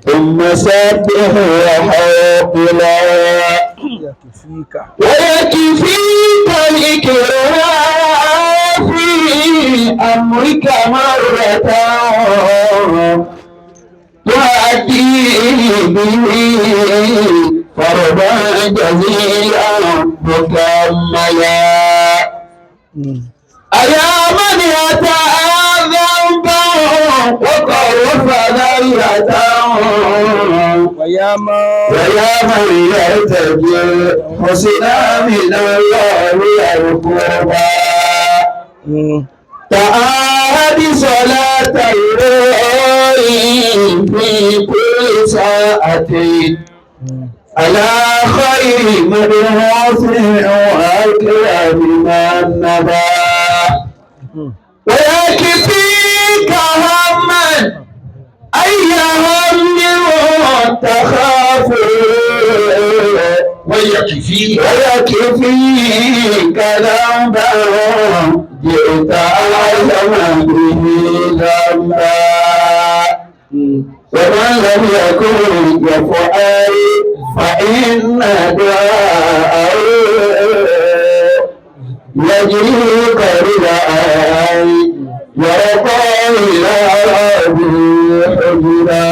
ثم سبح وحوقلا ويكفيك الإكرام في أمرك مرة تؤدي به فرضا جزيلا مكملا أيا من يتأذى وقرف ذرية ويا من يرتجي حسنا من الله القربى تعاهد صلاة الليل في كل ساعة على خير مبعوث وأكرم من نبى ويكفيك هما أي هم تخاف ويكفيك ذنبا جئت أعظم به ذنبا ومن لم يكن يفعل فإن دعاءه يجري قريبا يرقى إلى ربه حجرا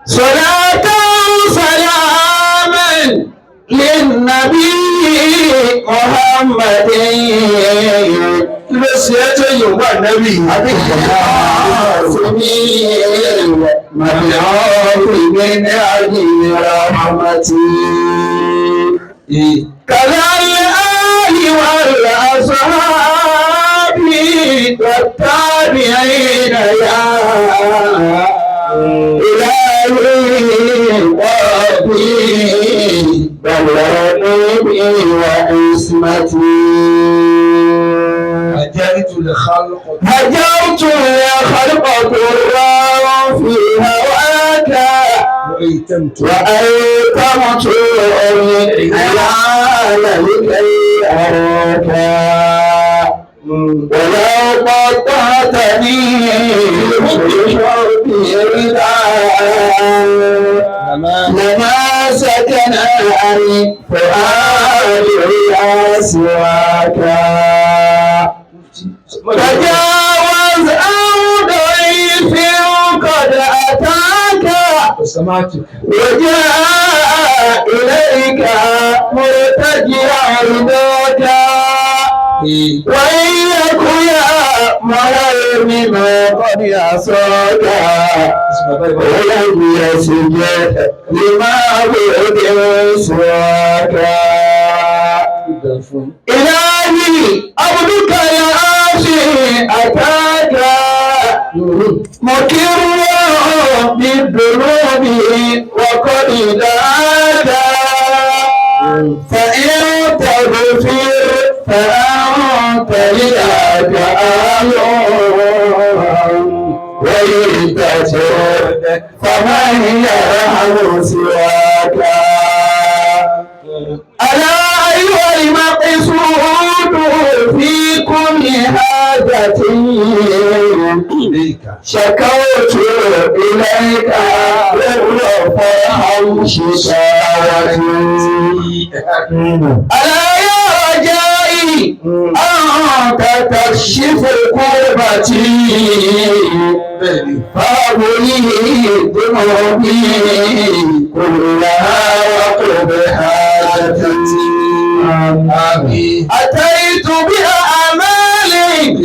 صلاة سلاما للنبي محمد لسيته يوم النبي مبعوث من عدل رحمتي كذا الآل والأصحاب والتابعين يا إلهي ربي بلغني وعصمتي هجرت لخلق قرى في هواك وأيتمت الحلال لكي أراك ولو قطعتني بحبي لما سكن فؤاد إلى سواك تجاوز أو ضيف قد أتاك وجاء إليك مرتجعا رضاك وإن يكن يا مريم ما قد عصاك ولم يسجد لما بعد سواك إلهي عبدك يا آشي أتاك مكرا بالذنوب وقد دعاك فإن تغفر فأنت لك آل وإن تترك فمن يرحم سواك ألا أيها المقصود في كل حاجة شكوت إليك ورفع شكاوتي ألا يا رجائي أنت تكشف كربتي فأبلي ذنوبي كلها وقب حاجتي أتيت بأعمال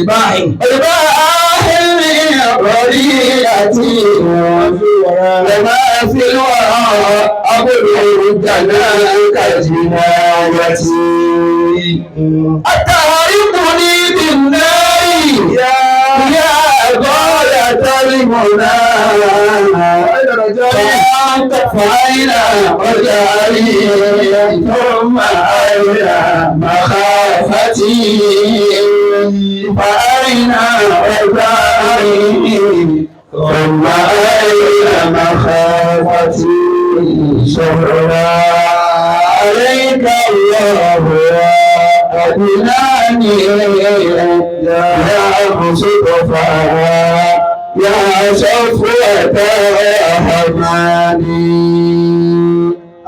إباحل وريئتي لما في الورى أبلغ جناك جنايتي أتهربني بالنار يا غاية المنى فأين رجائي ثم أين مخافتي فأين رجائي ثم أين مخافتي شكرا عليك الله أدناني يا مصطفى يا صفوة الرحمن.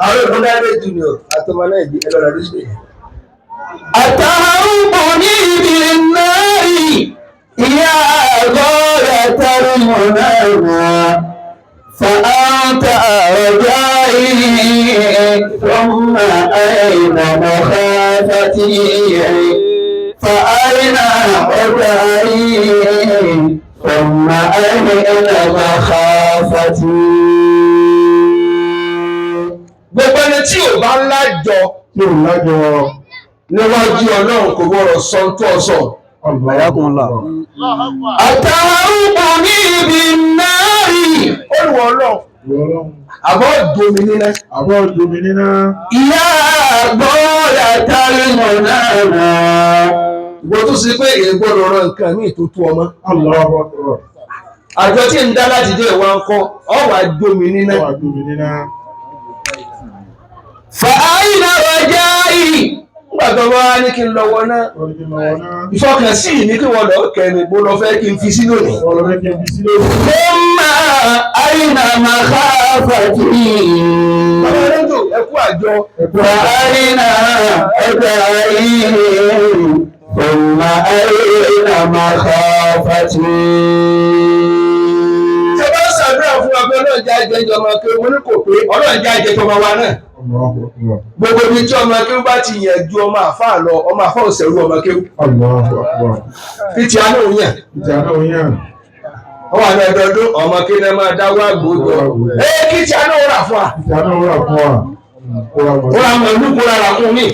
àwọn ìfúndáre junior àtọmọ náà ìdí ẹlọ́ra ló ṣe. أتهربني بالنار يا غاية المنى فأنت رجائي ثم أين مخافتي فأين رجائي ثم أين مخافتي. gbogbo ẹni tí ò bá ńlá jọ tí ò lájọ níwájú ọlọ́run kò gbọ́dọ̀ sọ tó ọ̀sọ̀. أتهربني بالنار olùwọ̀ ọlọ́run Ọlọ́run àbọ̀ domi nínú. àbọ̀ domi níná يا غاية المنى ìwọ tó ṣe pé èyí gbọ́dọ̀ rán nǹkan míì tó tó ọmọ. Allahu Akbar àjọ tí ń dá láti dé ìwà ń kọ́ ọ̀wà domi nínú. wà domi níná فأين رجائي nígbà tó bá wá ní kí n lọ́wọ́ náà wọ́n ti lọ́wọ́ náà ìfọkànsí ní kí wọ́n lọ kẹ́mi bó lọ fẹ́ kí n fi sí lónìí. wọ́n lọ mẹ́kẹ́ bí sílé ثم أين مخافتي bàbá rédíò ẹkú àjọ وأين رجائي ثم أين مخافتي. ṣé bá ń ṣàdúrà fún wa pé ọlọ́run jẹ́ àjẹjọ ọmọ akéwì wọn ní kò pé ọlọ́run jẹ́ àjẹjọ ọmọ wa náà. Allahu Akbar gbogbo ibi tí ọmọ akéwì bá ti yàn ju ọmọ àfáà lọ ọmọ àfáà ò sẹ̀rú ọmọ akéwì. Allahu Akbar kí ti àná òun yàn. ìjà náà yàn wọ́n wà ní ọdọọdún ọmọ akéwì náà máa dáwọ́ àgbòjọ. kí ti àná òun rà fún wa. ìjà náà wà fún wa kó wa mọ̀ ó ra mọ̀ ìlú kó rárá fún mi.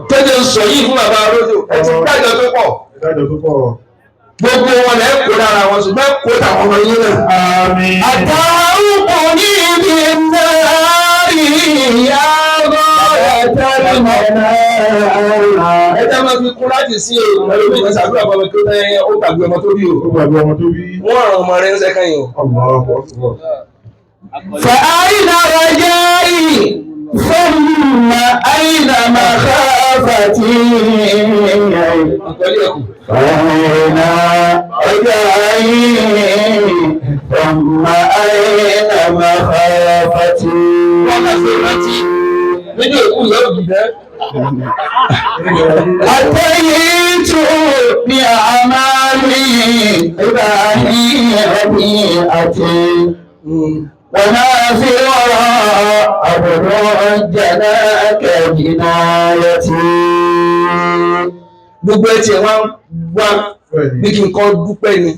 tẹ́jọ́ sọ yìí fún bàbá rédíò ẹ ti dájọ́ tó pọ̀. ìdájọ́ tó pọ̀ gbogbo wọn lẹ́ kó lára wọn ṣùgbọ́n kó tàwọn ọmọ yín náà. àmín أتهربني بالنار يا غاية المنى. ẹ jẹ́ máa fi kún láti sí ẹlòmíì ní sàdúrà bàbá kí ó tẹ́ ó gbàgbé ọmọ tó bí o. ó gbàgbé ọmọ tó bí wọ́n ràn ọmọ rẹ̀ ń sẹ́kàn yìí o. Allahu Akbar فأين رجائي ثم أين مخافتي. àpẹẹrẹ ẹ̀kú. فأين رجائي ثم أين مخافتي. níjọ́ ìkú ìyá òbí bẹ́ẹ̀. أتيت بأعمالي إبراهيم ربيعتي وما في وراء أبرج جناك جنايتي. gbogbo ẹ tiẹ̀ wá wá bí kí n kọ́ dúpẹ́ ni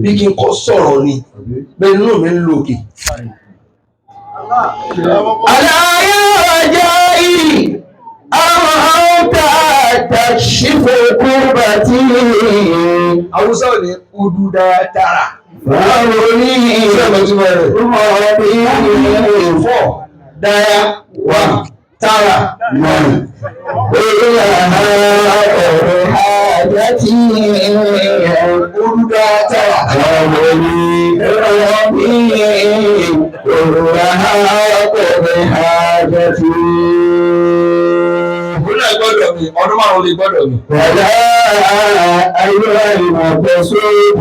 bí kí n kọ́ sọ̀rọ̀ ni bẹ́ẹ̀ nínú mi ń lo òkè. ألا يا رجائي أرهوت تكشف كربتي. Haúsá ò ní udu dáadáa. فأرني ربي fọ́ dáyà wà tààrà mọ́ni. حاجتي udu dáadáa. حاجتي Ìpínlẹ̀ gbọ́dọ̀ mi, ọdún márùn-ún lè gbọ́dọ̀ mi. ولا أيها المقصود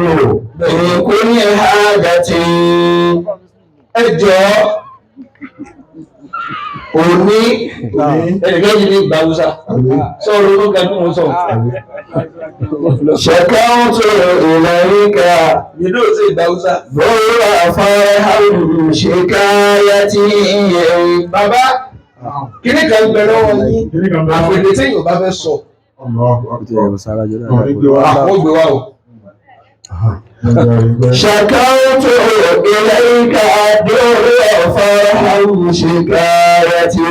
في كل حاجة. Ẹ jọ̀ọ́ òní ẹnìkan yìí ní ìgbà Haúsá. Sọ̀rọ̀ ló ga bí mo sọ. شكوت إليك Yìí ò sí ìgbà Haúsá. ضر فرحا شكايتي. Bàbá kíní kan ń bẹ lọ́wọ́ yín. kíní kan bẹ́ẹ̀ Àpèdè tí èèyàn bá fẹ́ sọ. Allahu Akbar ọ̀ ní gbé wa Àwọn gbé wa o. شكوت إليك ضر فرحا شكايتي.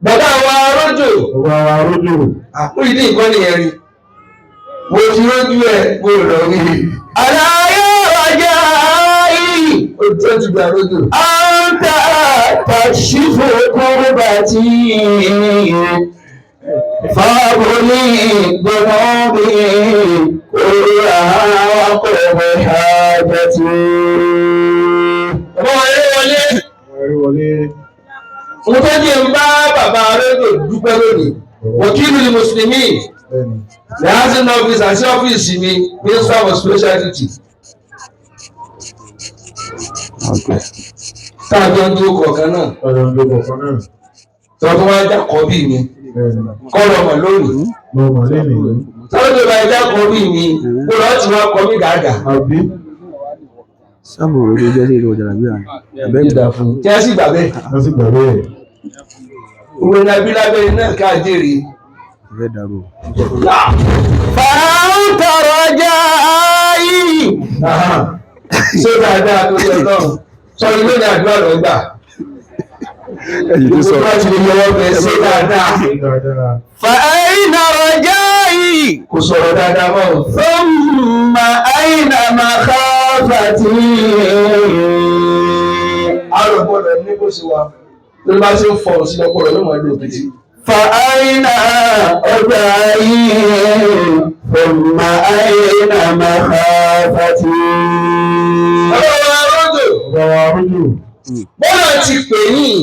Bàbá wa rọ́jò. ọba wa rójò Àpò ìdí nǹkan nìyẹn rí. Mo ti rójú ẹ̀ mo lọ rí. ألا يا رجائي Ó tó ti gbà rójò. أنت تكشف كربتي. فاغني ذنوبي كلها وقض حاجتي. Bàbá wa yẹ wọlé. ẹ̀rí wọlé Mo fẹ́ kí n bá bàbá rédíò dúpẹ́ lónìí. Mo Wakilu li Muslimin. The housing office àti ọ́fíìsì mi Minister of Special Duty. Táàjọ ń dúró kọ̀ọ̀kan náà. Tọ́tún wá já kọ́ bí mi. Kọ́ lọ́mọ lónìí. Tọ́tún tó bá já kọ́ bí mi. Kó lọ́ọ́ ti wá kọ́ mí gàgà. Sábò orí jẹ́ sí ìlú ọjà làbí àná. Ẹ̀bẹ́ ìdá fún. Kí á sì gbà bẹ́ẹ̀. Òwe nàbí lábẹ́ náà ká jèrè. Ìfẹ́ dàrú. Fàáńtọ̀rọ̀ jáì. Ṣé dáadáa tó yẹ náà? Sọ ilé ní àdúrà lọ gbà. Ẹ̀yìn tó Ìgbésẹ̀ sọ̀rọ̀. láti lè yọwọ́ bẹ̀ ṣé dáadáa. Fàáńtọ̀rọ̀ jáì. Kò sọ̀rọ̀ dáadáa mọ́. Thumma aina makhafati. Àrò gbọ́dọ̀ ní bó ṣe wà. Tó bá ṣe ń fọ̀ sí ọpọlọ ló máa lò kìtì. Fa'aina ọjàyí. Thumma aina makhafati. Bọ́lá ti pè yín.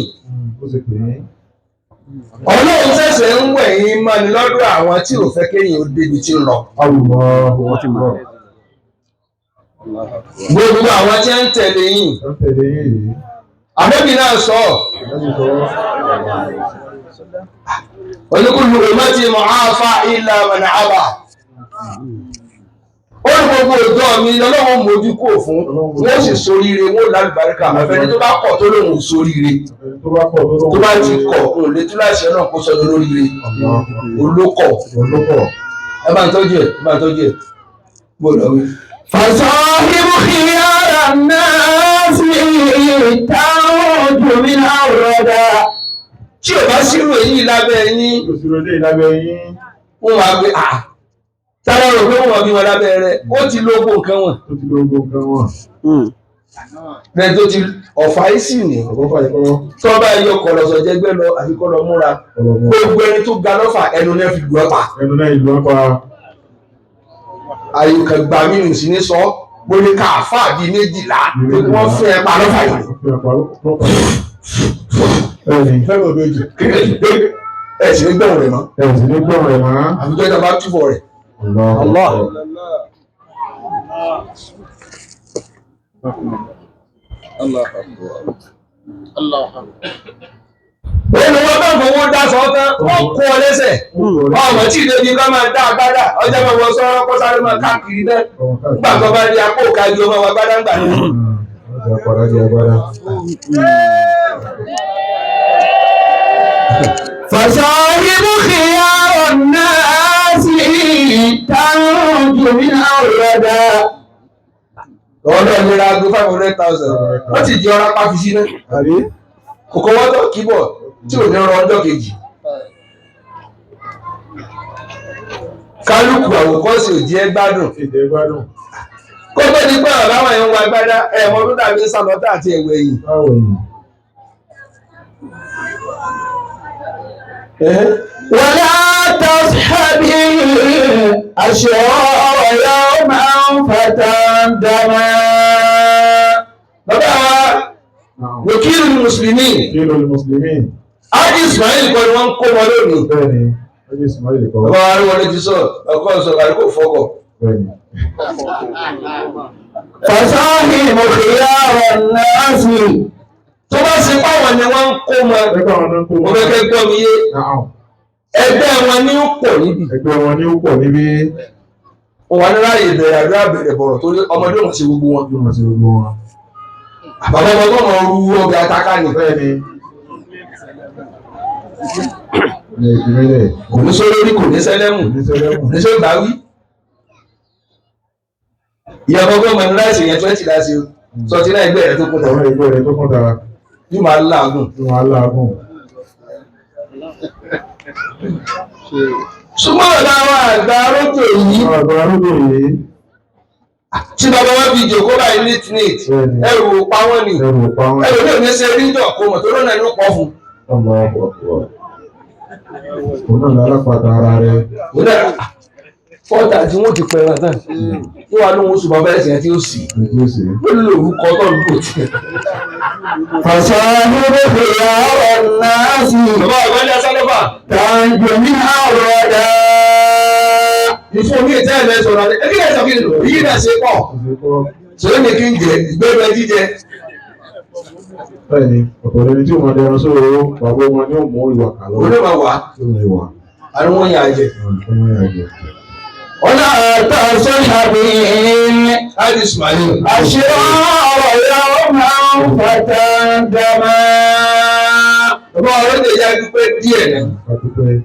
Ọlọ́run ṣẹ̀ṣẹ̀ ń wẹ̀ yín máa ní lọ́dọ̀ àwọn tí ò fẹ́ kéyìn ó débi tí ń lọ. Gbogbo àwọn tí ń tẹ̀lé yín. Àbẹ́bí náà sọ. Oníkùlù ìmọ̀tí mọ̀áfà ìlà mọ̀nà àbà. Ó ní gbogbo ìjọ mi lọ́lọ́wọ́ mójú kò fún. Wọ́n sì soríire, wọ́n lálùbáríkà. Àfẹ́ni tó bá kọ̀ tó lóhùn soríire. Tó bá ti kọ̀, òun lè tú láṣẹ náà kó sọ́dọ̀ lóríire. Olókọ̀. Ẹ bá ń tọ́jú ẹ̀, ẹ bá ń tọ́jú ẹ̀. Gbọ́dọ̀ wí. فصاحب خيار الناس تعود من الردى. Tí ò bá sírò èyí lábẹ́ yín, wọ́n wá gbé tára rò pé wọ́n wà bí wọn lábẹ́ rẹ̀, ó ti lógbó nǹkan wọn. Bẹ́ẹ̀ tó ti ọ̀fà ìsì ní. Tó bá yọ kọ̀lọ̀sọ̀ jẹgbẹ́ lọ àfi kọ́ lọ múra. Gbogbo ẹni tó ga lọ́fà ẹnu náà fi lù ọ́ pa. Àyùkàn gbà mí nù sí ní sọ, mo lè ka àfáà bíi 12 tó wọ́n fún ẹ pa lọ́fà yìí. Fẹ́ràn méjì. Ẹ sì ní gbẹ̀wọ̀n rẹ̀ mọ́. Àbújá ìjọba túbọ̀ rẹ̀. Allah. Olùwọ́ bá fowó dá sọ tán, wọ́n kó ọ lẹ́sẹ̀. Ọmọ tí ìdèjì ká máa dá agbádá, ọjọ́ máa wọ sọ́rọ́ kó sáré máa káàkiri náà. Nígbà tó bá rí apó kájú ọmọ wa gbádá ń gbà ní. فصاحب خيار الناس تعود من الردى. Ọ̀dọ́ ìlera ago 500,000. Wọ́n ti di ọ̀rá pàfi sí náà. Kòkó wọ́n tó kíbọ̀ tí ò ní ọrọ̀ ọjọ́ kejì. Kálukú àwòkọ́sì ò jẹ́ gbádùn. Kó tó di pé ọ̀rọ̀ àwọn èèyàn wa gbádá ẹ̀wọ̀n tó dàbí sàlọ́tà àti ẹ̀wẹ̀ yìí. ولا تصحبي أشرار يوما فتندما. Bàbá wa, Wakilu Mùsùlùmí, Ájí Ismail kọ́ ni wọ́n ń kó wọn lónìí. Bàbá wa rí wọlé ti sọ, ọkọ̀ sọ, àríkò fọ́kọ̀. فصاحب خيار الناس. Tó bá ṣe páwọn ni wọ́n ń kó wọn, mo fẹ́ kẹ́ gbọ́ mi yé. Ẹgbẹ́ wọn ní ó pọ̀ níbi. Wọ́n wà ní láàyè ìbẹ̀rẹ̀ àdúrà bẹ̀rẹ̀ bọ̀rọ̀ torí ọmọdé wọn ṣe gbogbo wọn. Bàbá ọmọ tó mọ̀ rú ọbẹ̀ àtàkà ní. Kò ní sólórí, kò ní sẹ́lẹ̀mù, kò ní sólórí báwí. Ìyá ọgbọ́n mọ̀ ní láìsí yẹn 20 láti sọ tí láì gbẹ̀rẹ̀ tó kún tàwa. Yóò máa láàgùn. Ṣùgbọ́n ọ̀dà àwọn àgbà arógbò yìí. Tí bàbá wọn fi jòkó báyìí nít ẹrù pa wọ́n ni. Ẹrù ní òní ṣe rí jọ kó mọ̀ tó lọ́nà inú pọ̀ fún. Fọ́tà tí wọ́n ti pẹ̀rẹ̀ tán. yóò wá lóhun oṣù bàbá ẹ̀sìn tí ó sì lórí lórúkọ tó ń lò tí. فصاحب خيار الناس bàbá àgbájá asálọ́fà. تنجو من أوردا ìfún mi ìtẹ́ ẹ̀mẹ́ sọ̀rọ̀ àti ẹbí ẹ̀sọ́ kí ni lò yí náà ṣe pọ̀. sọ̀rọ̀ mi kí n jẹ ìgbẹ́rẹ́ jíjẹ. Bẹ́ẹ̀ni, ọ̀pọ̀ ẹni tí ó máa dẹran sórí owó, bàbá wọn ni ó mú ìwà kà lọ́wọ́. olè máa wà Tí ó máa wà. àrùn wọn yà á jẹ. ولا تصحبهم láti Ismail. أشرار يوما فتندما bàbá ọ̀rẹ́ tẹ̀ yá dúpẹ́ díẹ̀ náà Adúpẹ́.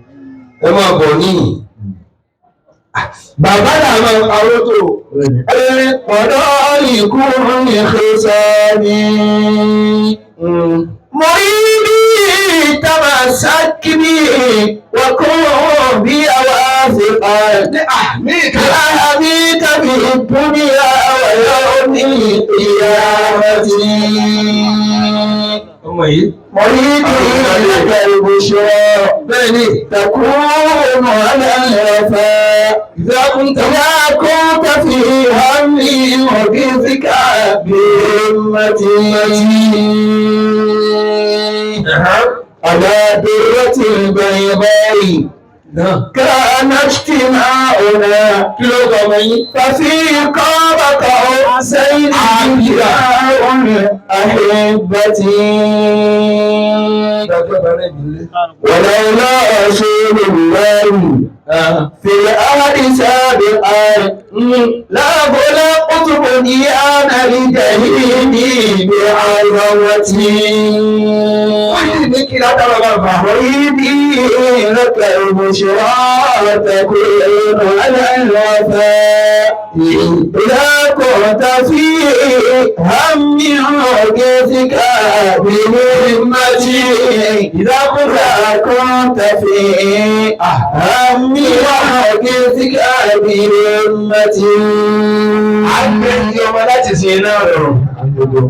ẹ máa bọ̀ níyì. bàbá náà máa ń parọ́ tó. Bẹ́ẹ̀ni, وذلك من خصامي مريدي تمسك بي وكن بي واثقا míìkì. كأهميك في الدنيا ويوم القيامة ọmọ yìí. مريدي لك البشرى bẹ́ẹ̀ni. تكون على الوفاء إذا كنت إذا كنت في همي وبذك بهمتي على درة البيضاء كان اجتماعنا ففي قاب قوسين أنبياء أحبتي ولولا رسول الله في الأرض سابقا لا بلغت بنيان لجهيدي بعظمتي وحيدي لك البشرى تكون على الوفاء إذا كنت في هم وجدك بهمتي إذا كنت في هم وجدك بهمتي àgbẹ̀ ọmọ láti sin iná rọrùn.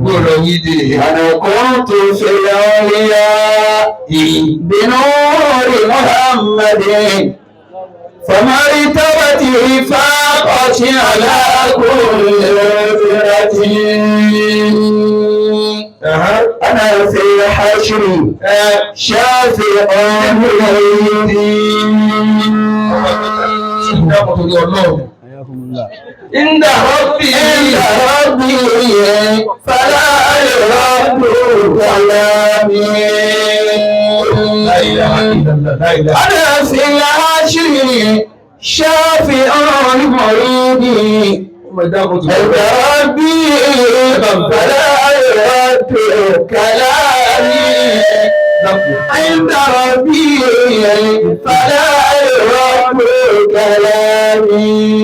gbọ́dọ̀ yí dé. أنا كنت في الأولياء بنور محمد فمرتبتي فاقت على كل فرة أنا في الحشر شافع Ọlọ́run. عند ربي فلا يرد كلامي La ilaha illallah, la ilaha. أنا في العشر شافع المريد ọmọ ìdáàbò tó عند ربي فلا يرد كلامي عند ربي فلا يرد كلامي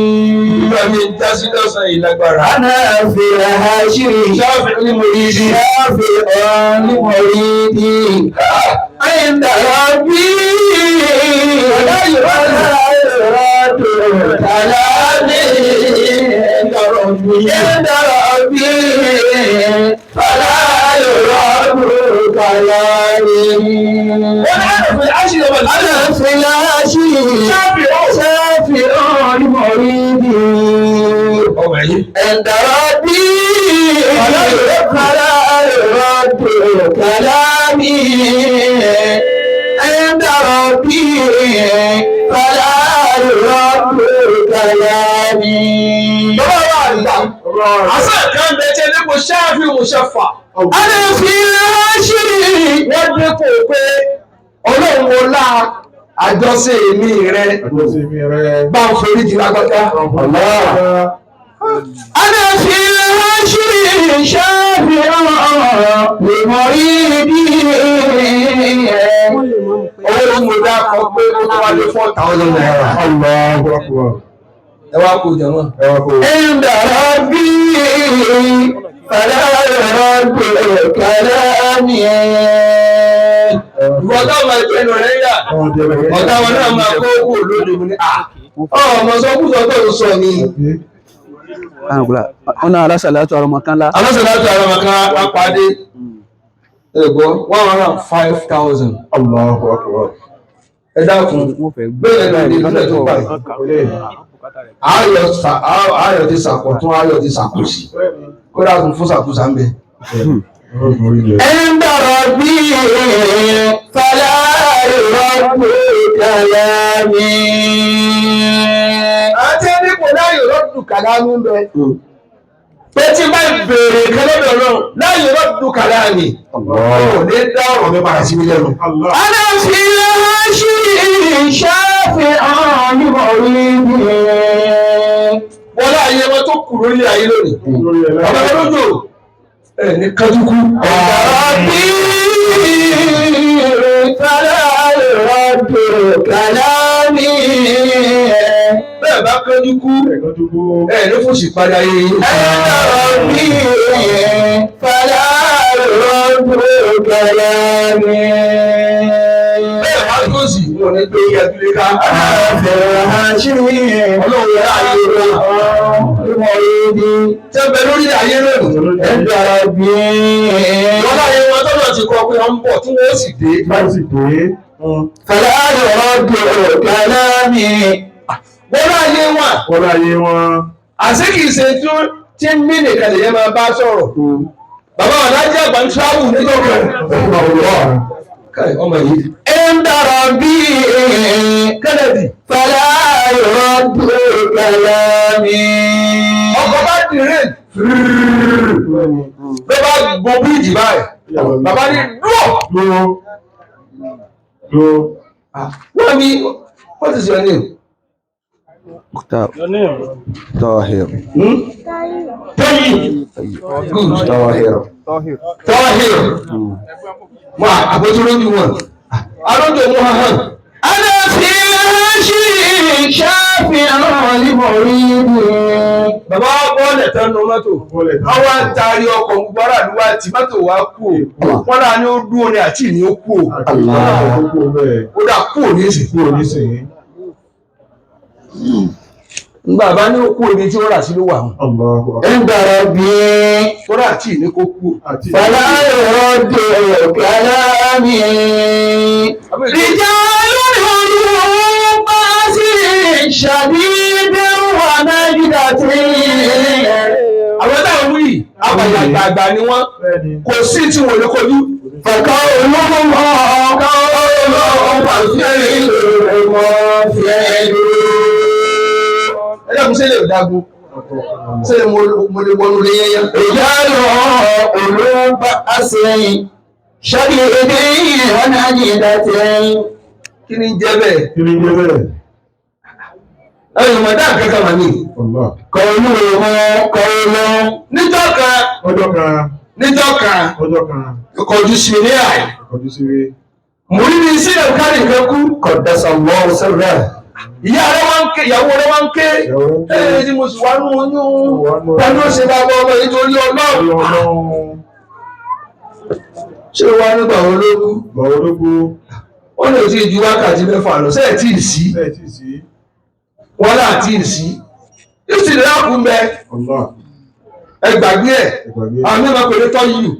bá mi dá sí lọ́sàn yìí lágbára. أنا في الهاشر Ṣáfì ní mo yí sí. شافع المريد عند ربي ولا يراد كلامي عند ربي فلا يراد كلامي أنا في العشر أنا في العشر شافع المريد ọmọ yìí. عند ربي فلا يرد كلامي عند ربي فلا يرد كلامي àṣà kan bẹ tẹ ní kò ṣáàfì òṣèfà. أنا في العشر wọ́n dé kò pé ọlọ́run wọlá àjọṣe èmi rẹ àjọṣe mi rẹ̀. bá ń forí jù lágbàdá. أنا في العشر شافع لمريدي owó tí mo dá kọ pé ó tó wá lé 4,000 naira. Allahu Akbar. ẹ wá kó jẹ wọn. Ẹ wá kó. عند ربي فلا يرد كلامي ìwọ táwọn ẹgbẹ́ ẹnu rẹ yà Àwọn jẹ́ bẹ̀rẹ̀. ọ̀tá wọn náà máa kó kó lóde mi ní à. ọmọ sọkúsọ tó ń sọ ni. Ọ̀nà alásàlátù àrọ̀mọ̀kánlá. alásèlátò àwọn ọmọ kan apàdé ẹ̀gbọ́ 105,000. Allahu Akbar. ẹ dákun bẹ́ẹ̀ lọ ní ìpínlẹ̀ tó báyìí ayọ̀ ti sàkọ̀tún ayọ̀ ti sàkóṣì kó dákun fún sàkóṣà ń bẹ. عند ربي فلا يرد كلامي. àti ẹni kò láyò rọ́dù kàlámì ń bẹ pé tí bá bèèrè kẹlẹ́bẹ̀ ọlọ́run láyò rọ́dù kàlámì ò ní dá ọ̀rọ̀ mi padà sí mi lẹ́nu. أنا في العشر شافعا لمريدي. wọ́n láàyè wọn tó kù lórí ayé lónìí ọmọ lójó ẹ̀ ní kájúkú. ربي فلا يرد كلامي. bẹ́ẹ̀ bá kájúkú ẹ̀ ní fòṣì padà yé. ربي فلا يرد كلامي. bẹ́ẹ̀ bá tó sì wọn ní pé yẹtulé ká. ọlọ́run yẹ ayé rẹ̀ ọmọ ìdí. tẹ́bẹ̀ lórí ayé lónìí. ẹ̀dá bí. wọ́n láyé wọn tọ́lọ̀ ti kọ pé wọ́n ń bọ̀ tí wọ́n sì dé. فلا يرد كلامي. wọ́n láyé wọn. àṣé kìí ṣe tí ń mí nìkan lè yẹ máa bá sọ̀rọ̀. bàbá wọn lájẹ́ àgbà ń tíráàbù níjọ́ kan. ọmọ yìí. عند ربي kẹ́lẹ́dì. فلا يرد كلامي. ọkọ̀ bá dìrín. ló bá gbọ́ bíríìjì báyìí. bàbá ní dúró. wọ́n mi what is your name? Tahir. Tayyib. Good. Tahir. Wà àbójúlójú wọn. Alójó mú hàn. أنا في العشر شافعا لمريدي. Bàbá bọ́ọ̀lẹ̀ tán nu mọ́tò. Àwọn ń taari ọkọ̀ gbogbo aráàlú wa tí mọ́tò wa kú o. Wọ́n náà ní ó dúró ní àti ìní ó kú o. Ó dà kú ò ní ìsìn. Ngbà bá ní ó kú omi tí ó rà sí ló wà hàn. عند ربي Tó rà tí ìní kó kú. فلا يرد كلامي. رجال هم باسل شديد ونجدة. Àwọn táwọn wí àgbàgbà ni wọ́n kò sí tí wọ́n lè kojú. فقولهم قول وفعل وفعل. Ẹlẹ́kùn sílẹ̀ ìdágún. Sílẹ̀ mo lè wọnú lé yẹ́yẹ́. رجال هم باسل شديد ونجدة. Kí ni jẹ́ bẹ́ẹ̀? Ẹ̀yìn mọ̀dá kankan wà ní. قولهم قول. Níjọ́ kan, kọjú sí mi ní àì. Mo rí ní sílẹ̀ kárí nǹkan kú. قدس الله سره. Ìyá rẹ̀ wá ń ké, ìyàwó rẹ̀ wá ń ké. Ẹ̀yìn tí mo sì wá nú oyún. Tani ó ṣe bá bọ́ ọmọ yìí torí Ọlọ́run. Ṣé wá nígbà wo ló kú? Ó lè tí ju wákàtí mẹ́fà lọ, sẹ́ẹ̀ tí ì sí. Wọ́n láti ì sí. Ìsìn láàkú ń bẹ. Ẹ gbàgbé ẹ̀. Àwọn mẹ́fà pè ní tọ́yù.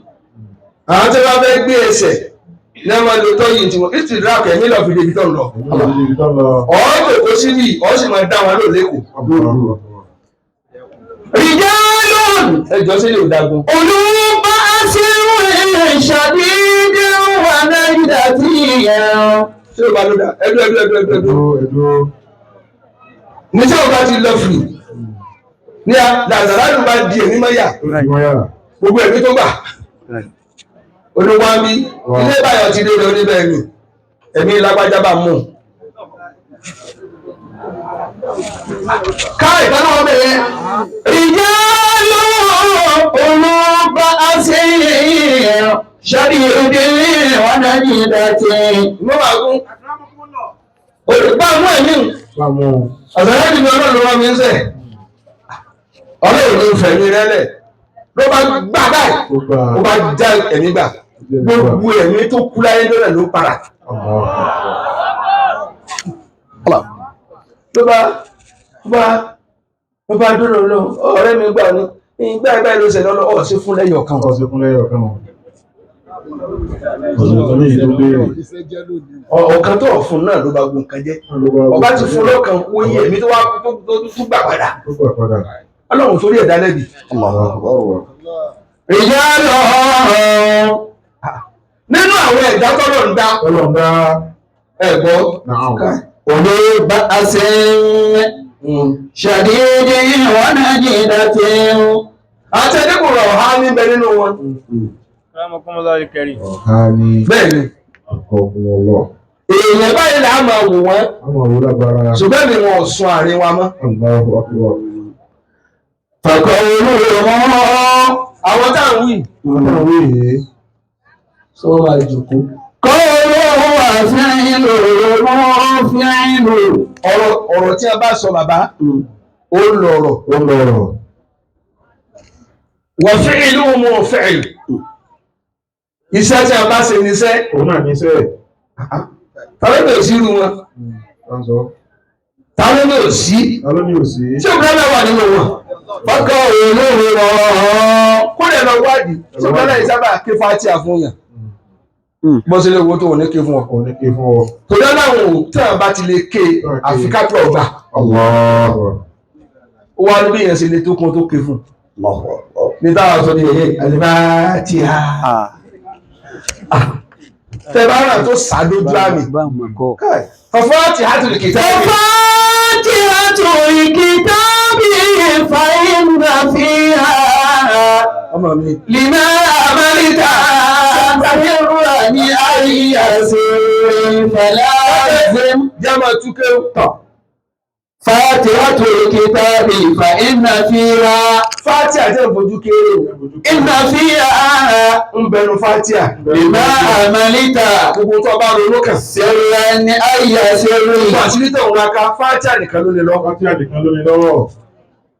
Àwọn tí wọ́n fẹ́ gbé ẹsẹ̀ ní wọ́n máa lo tọ́yù tí wọ́n. Ìsìn láàkú ẹ̀mí lọ fi débi tán lọ. Ọ̀ọ́ tòkó síbí, ọ̀ sì máa dá wọn lò lẹ́kọ̀ọ́. رجال Ẹjọ́ sílẹ̀ ò dagun. قلوب باسل شديد ونجدة. Ṣé o bá ló dá? Ẹdú. Ní tí o bá ti lọ fìlì, ní àzàrà bá di èmi mọ́yà, gbogbo ẹ̀mí tó gbà. Olúwa mi, ilé báyọ̀ ti dé lọ níbẹ̀ ni, ẹ̀mí lágbájá bá mú. Ká ìtànà wọn bẹ̀rẹ̀. رجال قلوب باسل شديد ونجدة. Ìmọ̀ máa gún. Olùgbà mú ẹ̀mí. Àzàrà ìdìbò ọlọ́run wọn mi ń sẹ̀. Ọlọ́run ló ń fẹ̀mí rẹ́lẹ̀. Ló bá gbà báyìí. Ó bá já ẹ̀mí gbà. Gbogbo ẹ̀mí tó kú láyé lọ́nà ló para. Ló bá dúró lọ, ọ̀rẹ́ mi gbà ní ìgbà ìgbà ló ṣẹlẹ̀ lọ́lọ́ ọ̀ sí fún lẹ́yọ̀ kan. Ọ̀sán ní ìlú béèrè. Ọ̀kan tó fún náà ló bá gun nǹkan jẹ́. Ọba ti fún lọ́kàn wo iye ẹ̀mí tó wá tó gbà padà. Ó gbà padà. Ọlọ́run sórí ẹ̀dá lẹ́bi. ìyá lọ. Nínú àwọn ẹ̀dá tọ́lọ̀ ń dá Ọlọ́run dá ẹ̀gbọ́. Òní bá a ṣe ń ṣàdédé wọn náà jìnnà tí ń. Àti ẹ̀dẹ́kùnrin ọ̀há níbẹ̀ nínú wọn. ọ̀há ní Bẹ́ẹ̀ ni. ọkọ̀ ọlọ́. Èèyàn báyìí là á máa wò wọ́n. Àwọn òwú lágbára. Ṣùgbọ́n mi wọn ò sun àárín wa mọ́. Allahu akbar. Fàkọ̀ olúwo mọ́. Àwọn tá à ń wí. Wọ́n náà wí yìí. Sọ máa jòkó. Kọ́ olówó àfihàn lò wọ́n fi ń lò. Ọ̀rọ̀ tí a bá sọ bàbá, ó lọ̀rọ̀. Ó lọ̀rọ̀. Wọ́n fi ìlú mú fẹ́ ìlú. Iṣẹ́ tí a bá ṣe níṣẹ́. Òun náà ní sẹ́ẹ̀. Tàbí mi ò sí irú wọn. Wọ́n sọ. Tàbí mi ò sí. Ta ló ní òsì? Ṣé ìbúrẹ́lá wà nínú wọn? Fàkọ̀ olówó mọ́. Kúrẹ̀ lọ wádìí. Ṣé ìbúrẹ́lá yìí sábà ké fátíà fún yàn? Bó ṣe lè wo tó wọ́n ní ké fún ọ. Kò ní ké fún ọ. Torí aláwọ̀ tí a bá ti lè ké àfikápẹ́ ọgbà. Allah. Ó wá níbi yẹn ṣe lè tó kún tó ké fún. Ní táwọn sọ ní ẹ̀yẹ àlìfátíà. Tẹ̀bárà tó sàdójú àmì. Fàfátíhàtul kìtàbì. Fàfátíhàtul kìtàbì fàyínà fíhà. Ọmọ mi. Lìmá àmàlìkà àtàkìrúwà ní àríyàsí fẹ̀lá ẹ̀fẹ́m. Jámà túkẹ́ tọ̀. Fàtíhàtul kìtàbì fàyínà fíhà. Fátíà jẹ́ ìfojú kéré. Ìnà fíhà. Ń bẹnu Fátíà. Lìmá àmàlìkà. Gbogbo tó bá ronú kàn. Sẹ̀rẹ̀ ní àríyàsí rí. Ìgbà tí ní tẹ̀wọ̀n aka Fátíà nìkan ló lè lọ. Fátíà nìkan ló ní lọ́wọ́.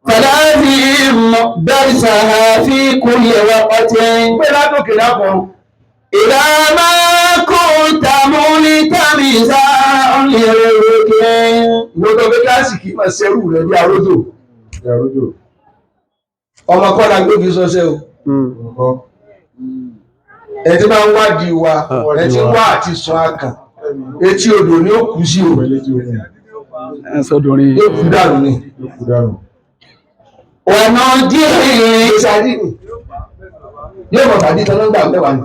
فلازم درسها في كل وقت Pé látòkè lápọ̀. إذا ما كنت ملتمسا لرزق. Ìwọ́n tó fẹ́ kíláàsì kì í máa ṣerú rẹ̀ bí arójò. Ìyàrójò. Ọmọ kọ́lá gbé fi sọ́sẹ́ o. Ọkọ̀. Ẹ ti máa ń wádìí wa. Ẹ ti ń wá àti sọ akàn. Etí odò ni ó kú sí o. Pẹ̀lẹ́ tí ó ní. ẹ sọdọrin. Yóò kú dànù ni. Ló kú dànù. ونجيه Ìṣàdí ni. Yóò mọ̀ tàbí tán lọ́gbà mẹ́wàá ni.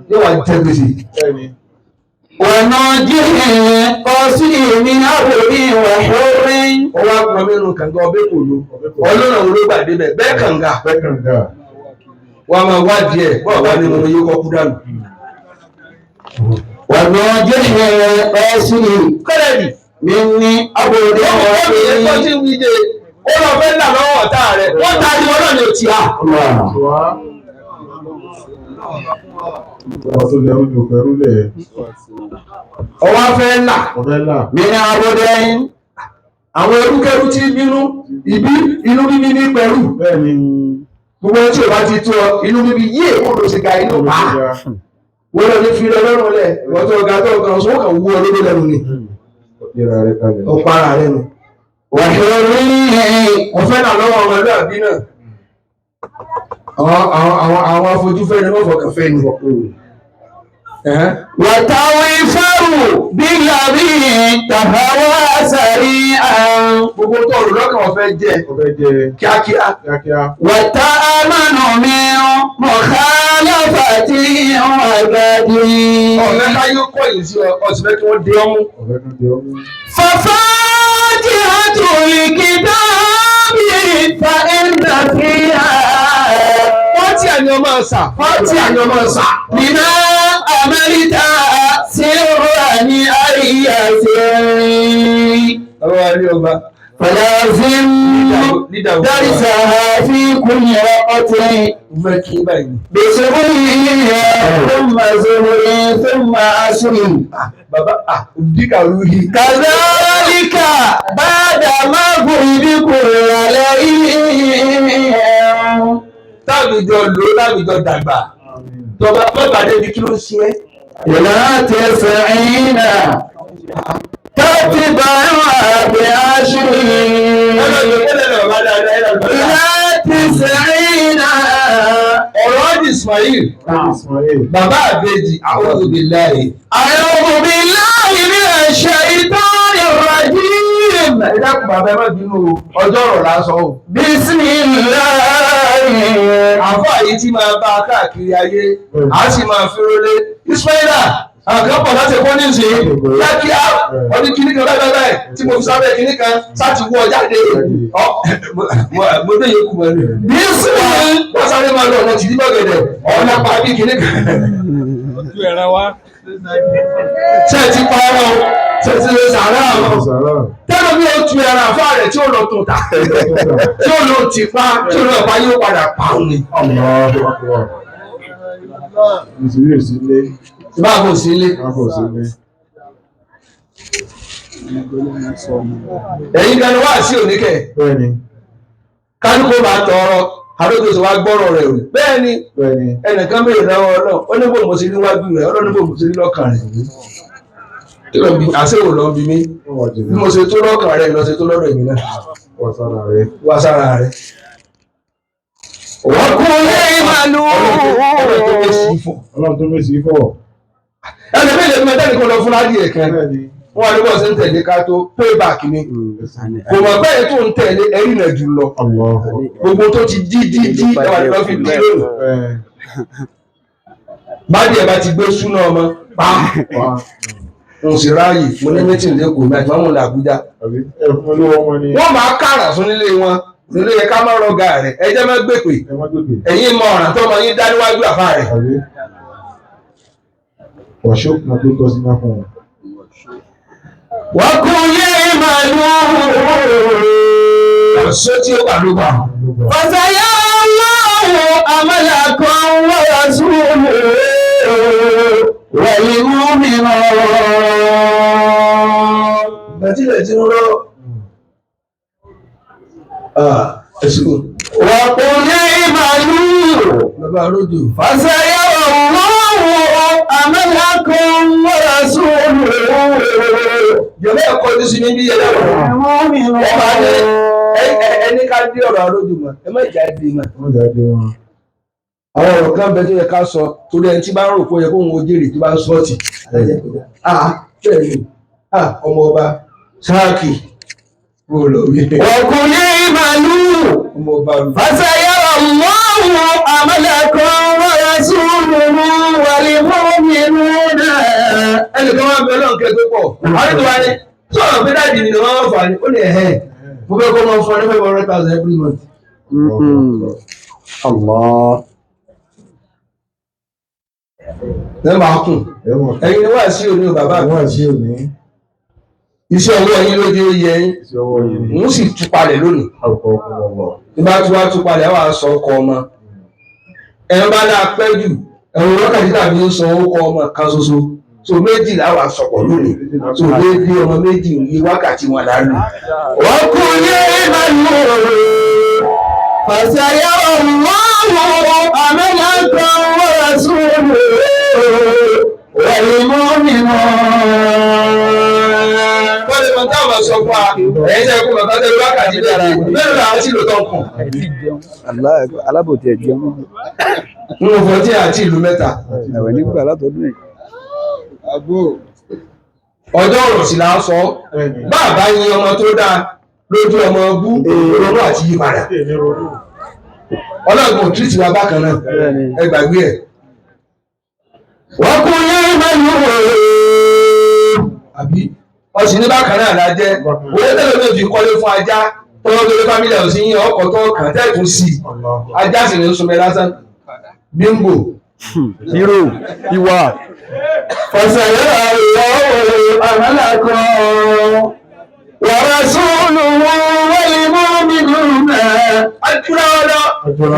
Yóò wá jẹ́ gbèsè. Bẹ́ẹ̀ni. ونجيه قصير من أبر وحر. Ó wá pọn mẹ́nu kànga ọbẹ̀ kò ló. Ọlọ́run wo ló gbà débẹ̀? Bẹ́ẹ̀ kànga. Bẹ́ẹ̀kànga. Wọ́n á máa wádìí ẹ̀ bọ́ọ̀ bá nínú yóò kọ́ kú dànù. ونجيه قصير Kọ́lẹ́dì. من أبر Ọmọ mi yẹn tó وحر. ti ń wí dé. Ó lọ fẹ́ là lọ́wọ́ ọ̀tá rẹ̀. Wọ́n ta ni ọlọ́run ní òtí à. Wá. Ọba tó lẹ́rú ni òfẹ́rú lẹ̀. Ọwọ́ fẹ́ là. Ọbẹ̀ là. من أبر. Àwọn ẹrúkẹ́rú tí bínú ìbí inú bíbí ní pẹ̀lú. Bẹ́ẹ̀ni. Gbogbo tí o bá ti tó ọ inú bíbí yí èkó ló ṣe ga inú pa. Wọ́n lọ ní fi lọ́rùn lẹ̀. Wọ́n tó ga tó kan sọ kàn wú ọ lórí lẹ́nu ni. Ìra rẹ̀ kalẹ̀. Ó para rẹ̀ nu. وحر. Ọ̀fẹ́ náà lọ́wọ́ ọmọ ẹlú àbí náà. Àwọn afojúfẹ́ ni wọ́n fọkàn fẹ́ ni. وتوفر بالذي تهوى سريعا. Gbogbo tó ọ̀rọ̀ lọ́kàn ọ̀fẹ́ jẹ́ Ọbẹ̀ jẹ kíákíá. kíákíá. وتأمن من مخالفة عباد. Ọ̀fẹ́ ká yóò kọ́ yìí sí ọ̀sìn fẹ́ kí wọ́n dé ọmú. Ọbẹ̀ kan jẹ ọmú. ففاتحة الكتاب فإن فيها. Fọ́tí àni ọmọ ọ̀sà. Fọ́tí àni ọmọ ọ̀sà. لما عملت سرا أي سر. Ọlọ́wọ́ alẹ́ ọba. فلازم درسها في كل وقت Mo fẹ́ kí báyìí. بسر ثم زهر ثم عسر. Bàbá díkà rúhi. كذلك بعد ما غرب عليه. Táàbìjọ lò láàbìjọ dàgbà. Tọ́ba bọ́bà débi kí ló ṣe é. إلى 90 تتبعها بعشر. إلى 90. Ọ̀rọ̀ ọ̀dì Ismail Ismail. bàbá àbèjì a'udhu billahi. A'udhu billahi minash shaitanir rajim. ẹ dákun bàbá ẹ má bínú o ọjọ́ ọ̀rọ̀ lásán o. Bismillahi. àfọ àyè tí máa bá a káàkiri ayé a sì máa fi rólé Ismaila àkànpọ̀ láti ẹ̀kọ́ ní ìsìn kíákíá ọdún kìíní kan báyìí tí mo fi sábẹ́ kìíní kan sáti wọ jáde mo dé yòókù mọ́ ni. Bismillahi. wọ́n sáré máa lọ ọ̀nà tìdí bọ́gẹ̀dẹ̀ ọ̀nà pàbí kìíní kan. ṣé ẹ ti parọ́ ṣé ẹ ti lè sàárà àwọn tẹ́lẹ̀ bí o tu ẹran àfa rẹ̀ tí ó lọ tó ta tí ó lọ tì pa tí ó lọ pa yóò padà pa òun ni. Ìsìlẹ̀ ìsìlẹ̀. báwo sí ilé. Báwo sí ilé. ẹ̀yin ganu wá sí oníkẹ́ Bẹ́ẹ̀ni. kálukú máa tọrọ àdókòtò wa gbọ́rọ̀ rẹ̀ rè bẹ́ẹ̀ ni Bẹ́ẹ̀ni. ẹnìkan béèrè lọ́wọ́ náà ó ní bò mo ṣe níwájú rẹ̀ ó ní bò mo ṣe ní lọ́kàn rẹ̀ kí ló ń bi àṣewò ló ń bi mí bí mo ṣe tó lọ́kàn rẹ̀ lọ ṣe tó lọ́dọ̀ èmi náà Wọ́n sára rẹ̀. wá sára rẹ̀. Wa qul i'malu. Ọlọ́run tó mèsì fọ̀. ẹnì méje ní mẹ́tẹ́nì kan lọ fún ládìí ẹ̀kan Bẹ́ẹ̀ni. wọ́n wá ní bọ́ọ̀sì ń tẹ̀lé ká tó payback ni kò mọ̀ bẹ́ẹ̀ tó ń tẹ̀lé ẹ̀rí náà jù lọ gbogbo tó ti dí ẹwà ni wọ́n fi dí lónìí bádìí ẹ̀ bá ti gbé súná ọmọ pa n sì ráàyè mo ní mítìn lẹ́kọ̀ọ́ mi àti mọ́mọ́ ní Àbújá wọ́n máa kára fún nílé wọn nílé yẹ ká má rọgà rẹ̀ ẹjẹ́ má gbé pè ẹ̀yin mọ ọ̀ràn tó ọmọ yín dá níwájú àfá rẹ̀. Wàṣọ́ kan tó tọ́ sí náà fún wọn. Wa qul i'malu. Ṣé tí ó pàdé bá? Fasayallahu amalakum wa rasuluhu wal mu'minun. Bẹ̀tílẹ̀ tí ń rọ́ ẹ̀sìnkú. Wa qul i'malu. Bàbá Ródò. Fasayallahu amalakum wa rasuluhu. Jọ̀bẹ́ ẹ̀kọ́ ní sí ní bí yẹn lọ́wọ́. Ọba ẹni ká dé ọ̀rọ̀ Ródò mọ̀, ẹ má ìjà dé mọ̀. Wọ́n jáde wọn. Àwọn ọ̀rọ̀ kan bẹ tó yẹ ká sọ torí ẹni tí bá ń rò pé ó yẹ kó òun ó jèrè tó bá ń sọ́ọ̀tì. Bẹ́ẹ̀ ni, ọmọ ọba Sáàkì wò lórí. Wa qul i'malu. Ọmọ ọba rò. Fasayallahu amalakum wa rasuluhu wal mu'minuna. Ẹnìkan wá bẹ náà kẹ́ tó pọ̀. Àwọn ètò wa ni sọ̀rọ̀ pé dáàdì mi ni wọ́n máa fà ní ó ní ẹ̀hẹ́. Mo fẹ́ kó máa fọ ní 500,000 every month. Allah. Ẹ máa kùn. Ẹ̀yin ni wá sí òní o bàbá mi. Wọ́n sí òní. Iṣẹ́ ọwọ́ yín ló dé ó yẹ yín. Sí ọwọ́ yìí ni. Mo sì túpalẹ̀ lónìí. Àwùkọ́ ọkọ̀ ọ̀wọ̀. Tí bá tú wá túpalẹ̀ wà sọ ọkọ ọmọ. Ẹ̀rọ bá dáa pẹ́ jù. Ẹ̀rọ wákàtí tàbí ń sọ ọkọ ọmọ kan ṣoṣo. So méjì láwà sọ̀pọ̀ lónìí. So déédéé ọmọ méjì ní wákàtí wọn lálù. Wa qul i'malu. Fasayallahu amalakum wa rasuluhu wal mu'minun. Wọ́n lè mọ táwọn sọ fún wa. Ẹ̀yin tẹ́ kó bàbá tẹ́lẹ̀ wákàtí dára. Bẹ́ẹ̀ ni àwọn tí lò tán kùn. Alábòtí ẹ̀jẹ̀ mú. Nínú fọ́tí àti ìlú mẹ́ta. Ẹ̀wẹ̀ nígbà látọdún yìí. Ọjọ́ ọ̀rọ̀ sì là ń sọ. Bàbá yin ọmọ tó dáa lójú ọmọ bú ronú àti yípadà. Ọlọ́gbọ̀n ò tírìtì wa bákan náà. Ẹ gbàgbé ẹ̀. Wa qul i'malu. Àbí ọ̀sìn ní bákan náà la jẹ́. Owó tẹ́lẹ̀ mi ò fi kọ́lé fún ajá. Tọ́wọ́ tó lé fámílì ọ̀sìn yín ọkọ̀ tó kàn tẹ́ẹ̀tún sí i. Ajá sì ní sunmẹ́ lásán. Bímbò. Hírò, ìwà. Fasayallahu amalakum wa rasuluhu wal mu'minuna. Àdúrà ọ̀dọ́.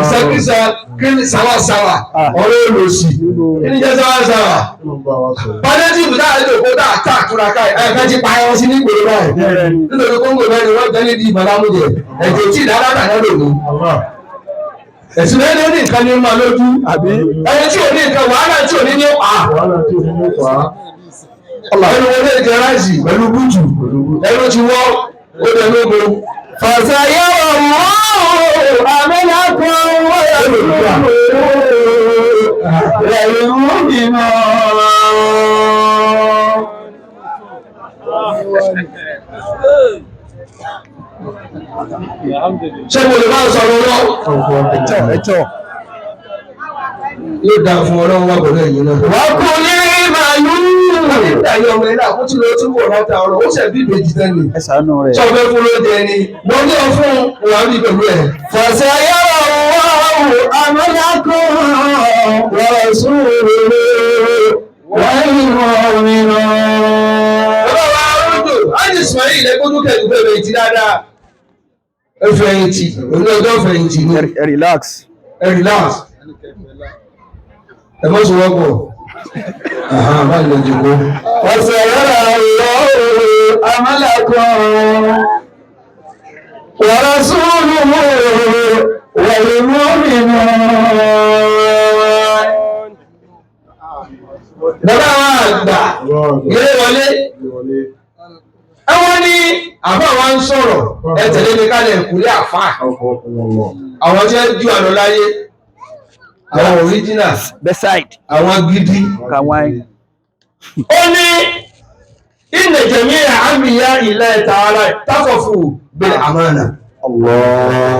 Ìsẹ́kísà kí ni sàwàsàwà ọ̀rọ̀ olòsì. Kí ni jẹ́ sàwàsàwà? Pálẹ́tìfù náà lè kó dáa tá àtúrà káyì. Ẹ̀ka ti pa ẹran sí ní ìgboro báyìí. Nítorí kóńgò bẹ́ẹ̀ ni wọ́n jẹ́ níbi ìmọ̀lámújẹ. Ẹ̀jẹ̀ tí ìdára náà lòdù. Ẹ̀sìn bẹ́ẹ̀ ni ó ní nǹkan ní máa lójú. Ẹni tí ò ní nǹkan wàhálà tí ò ní ní pa. Ẹnu wọlé jẹ ráìsì pẹ̀lú bújù. Ẹnu ti wọ́ ó dẹ lógo. Fasayallahu amalakum wa rasuluhu ṣé mo lè máa sọ̀rọ̀ lọ? ẹ̀tọ́ Yóò dáa fún ọlọ́run wà pẹ̀lú ẹ̀yin náà. Wọ́n kú ní màálù. Nígbà yìí ọmọ ilé àkótí ló tún bọ̀ láta ọ̀rọ̀ ó ṣẹ̀ bí ìbejì tẹ́lẹ̀. ẹ ṣàánú rẹ̀. Sọ fẹ́ fún lóúnjẹ ni. Mo ní ọ fún ìwà bí pẹ̀lú ẹ̀. Fọ̀sẹ̀ yọ̀rọ̀ wọ́ọ̀rù amọ́lákùn wọ̀ sùúrù wọ́n ìmọ̀ mìíràn. Bàbá wa Arúgbó, Ájì Ismail ẹgbẹ́dún kẹ̀lú bẹ̀rẹ̀ ti dáadáa. Ẹ fẹ̀yìntì, òní ọjọ́ fẹ̀yìntì ni. ẹ relax. Ẹ relax. Ẹ mọ́ sọ wọ́pọ̀. Bá lè jùlọ. Ọ̀sẹ̀ yára lọ́wọ́ amálàkùn wọ̀rọ̀ súnmù wọ̀lú mọ́mìnà. Bàbá wa àgbà ilé wọlé. Ẹwọ́n ní àbá wa ń sọ̀rọ̀ ẹ tẹ̀lé mi kálẹ̀ ìkúlé àfà. Àwọn tí wọ́n jú àlọ́ láyé. Àwọn original. Beside. Àwọn gidi. Kàwáì. Ó ní inna jami'a anbiya illahi ta'ala tasafu bil amana. Allah.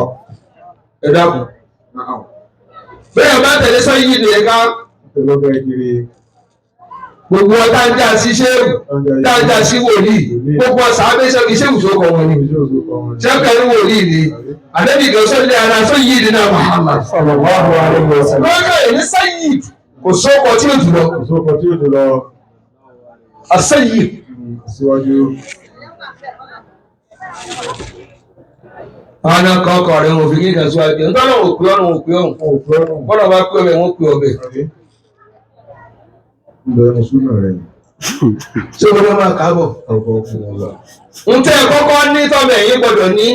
Ẹ dákun. Bẹ́ẹ̀ bá tẹ̀lé sọ́yìn yìí nìyẹn ká. Gbogbo ọ̀tá ń jà sí ṣéwù, tá ń jà sí wòlíì, gbogbo ọ̀sà abẹ́sẹ̀ kì í ṣéwù tó kọ wọn ni. Ṣẹ́kẹ̀rí wòlíì ni, àdébì kan sọ́lé ara sọ́yìn yìí nínú Muhammad. Sallallahu alaihi wasallam. Lọ́jọ́ èyí sẹ́yìn kò sókọ tí ó jùlọ. Kò sókọ tí ó jùlọ. Àṣẹ́yìn. Síwájú. Àwọn ọkọ̀ ọkọ̀ rẹ̀ wọ́n fi kí nǹkan síwájú. Nítorí wọn ò pé ọ̀run ò pé ọ̀run. Bọ́lá bá pé ọbẹ̀ wọ́n pé ọbẹ̀. Ìbẹ̀rẹ̀ súnà rẹ̀. Ṣé o ló máa kábọ̀? Ń tẹ́ ẹ kọ́kọ́ ní tọ́bẹ̀ yín gbọ́dọ̀ ní.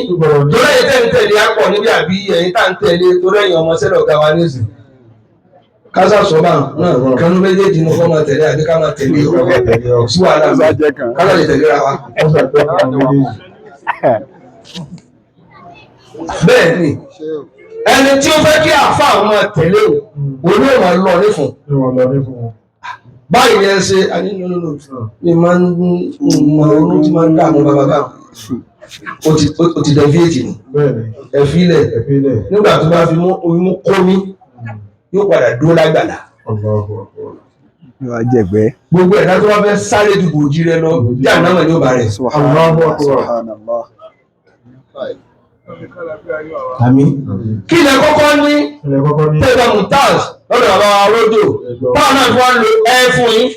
Torí ẹ̀yin tẹ́ ń tẹ̀lé apọ̀ níbi àbí ẹ̀yin tá ń tẹ̀lé torí ẹ̀yin ọmọ sẹ́lẹ̀ ọ̀gá wa nísìn. Kásá sọ́bà náà kanú méjèèjì ní kọ́ máa tẹ̀lé àbí ká máa tẹ̀lé ọ̀rọ̀ sí wàhálà mi. Kásá lè tẹ̀lé ra wa. Bẹ́ẹ̀ ni ẹni tí ó fẹ́ kí àáfàá àwọn máa tẹ̀lé òun yóò máa lọ ní fún. Báyìí ẹ ṣe àníyànlọ́lọ́ ní máa ń mọ orún tí máa ń dààmú bàbá bá ó ti dẹ̀fíètì ni ẹ̀fílẹ̀ nígbà tó bá fi mú orí mú kó ní yóò padà dúró lágbàlá. Yóò jẹ̀gbẹ́. Gbogbo ẹ̀dá tó wá fẹ́ sáré ju bòjì rẹ lọ bí ànámọ̀ ní ó bá rẹ̀. Subhanallah. Àmín. Kí ilẹ̀ kọ́kọ́ ní tẹ́lẹ̀ mutaz lọ́dọ̀ bàbá wa Rójò táwọn náà fi wá ń lo ẹ fún yín.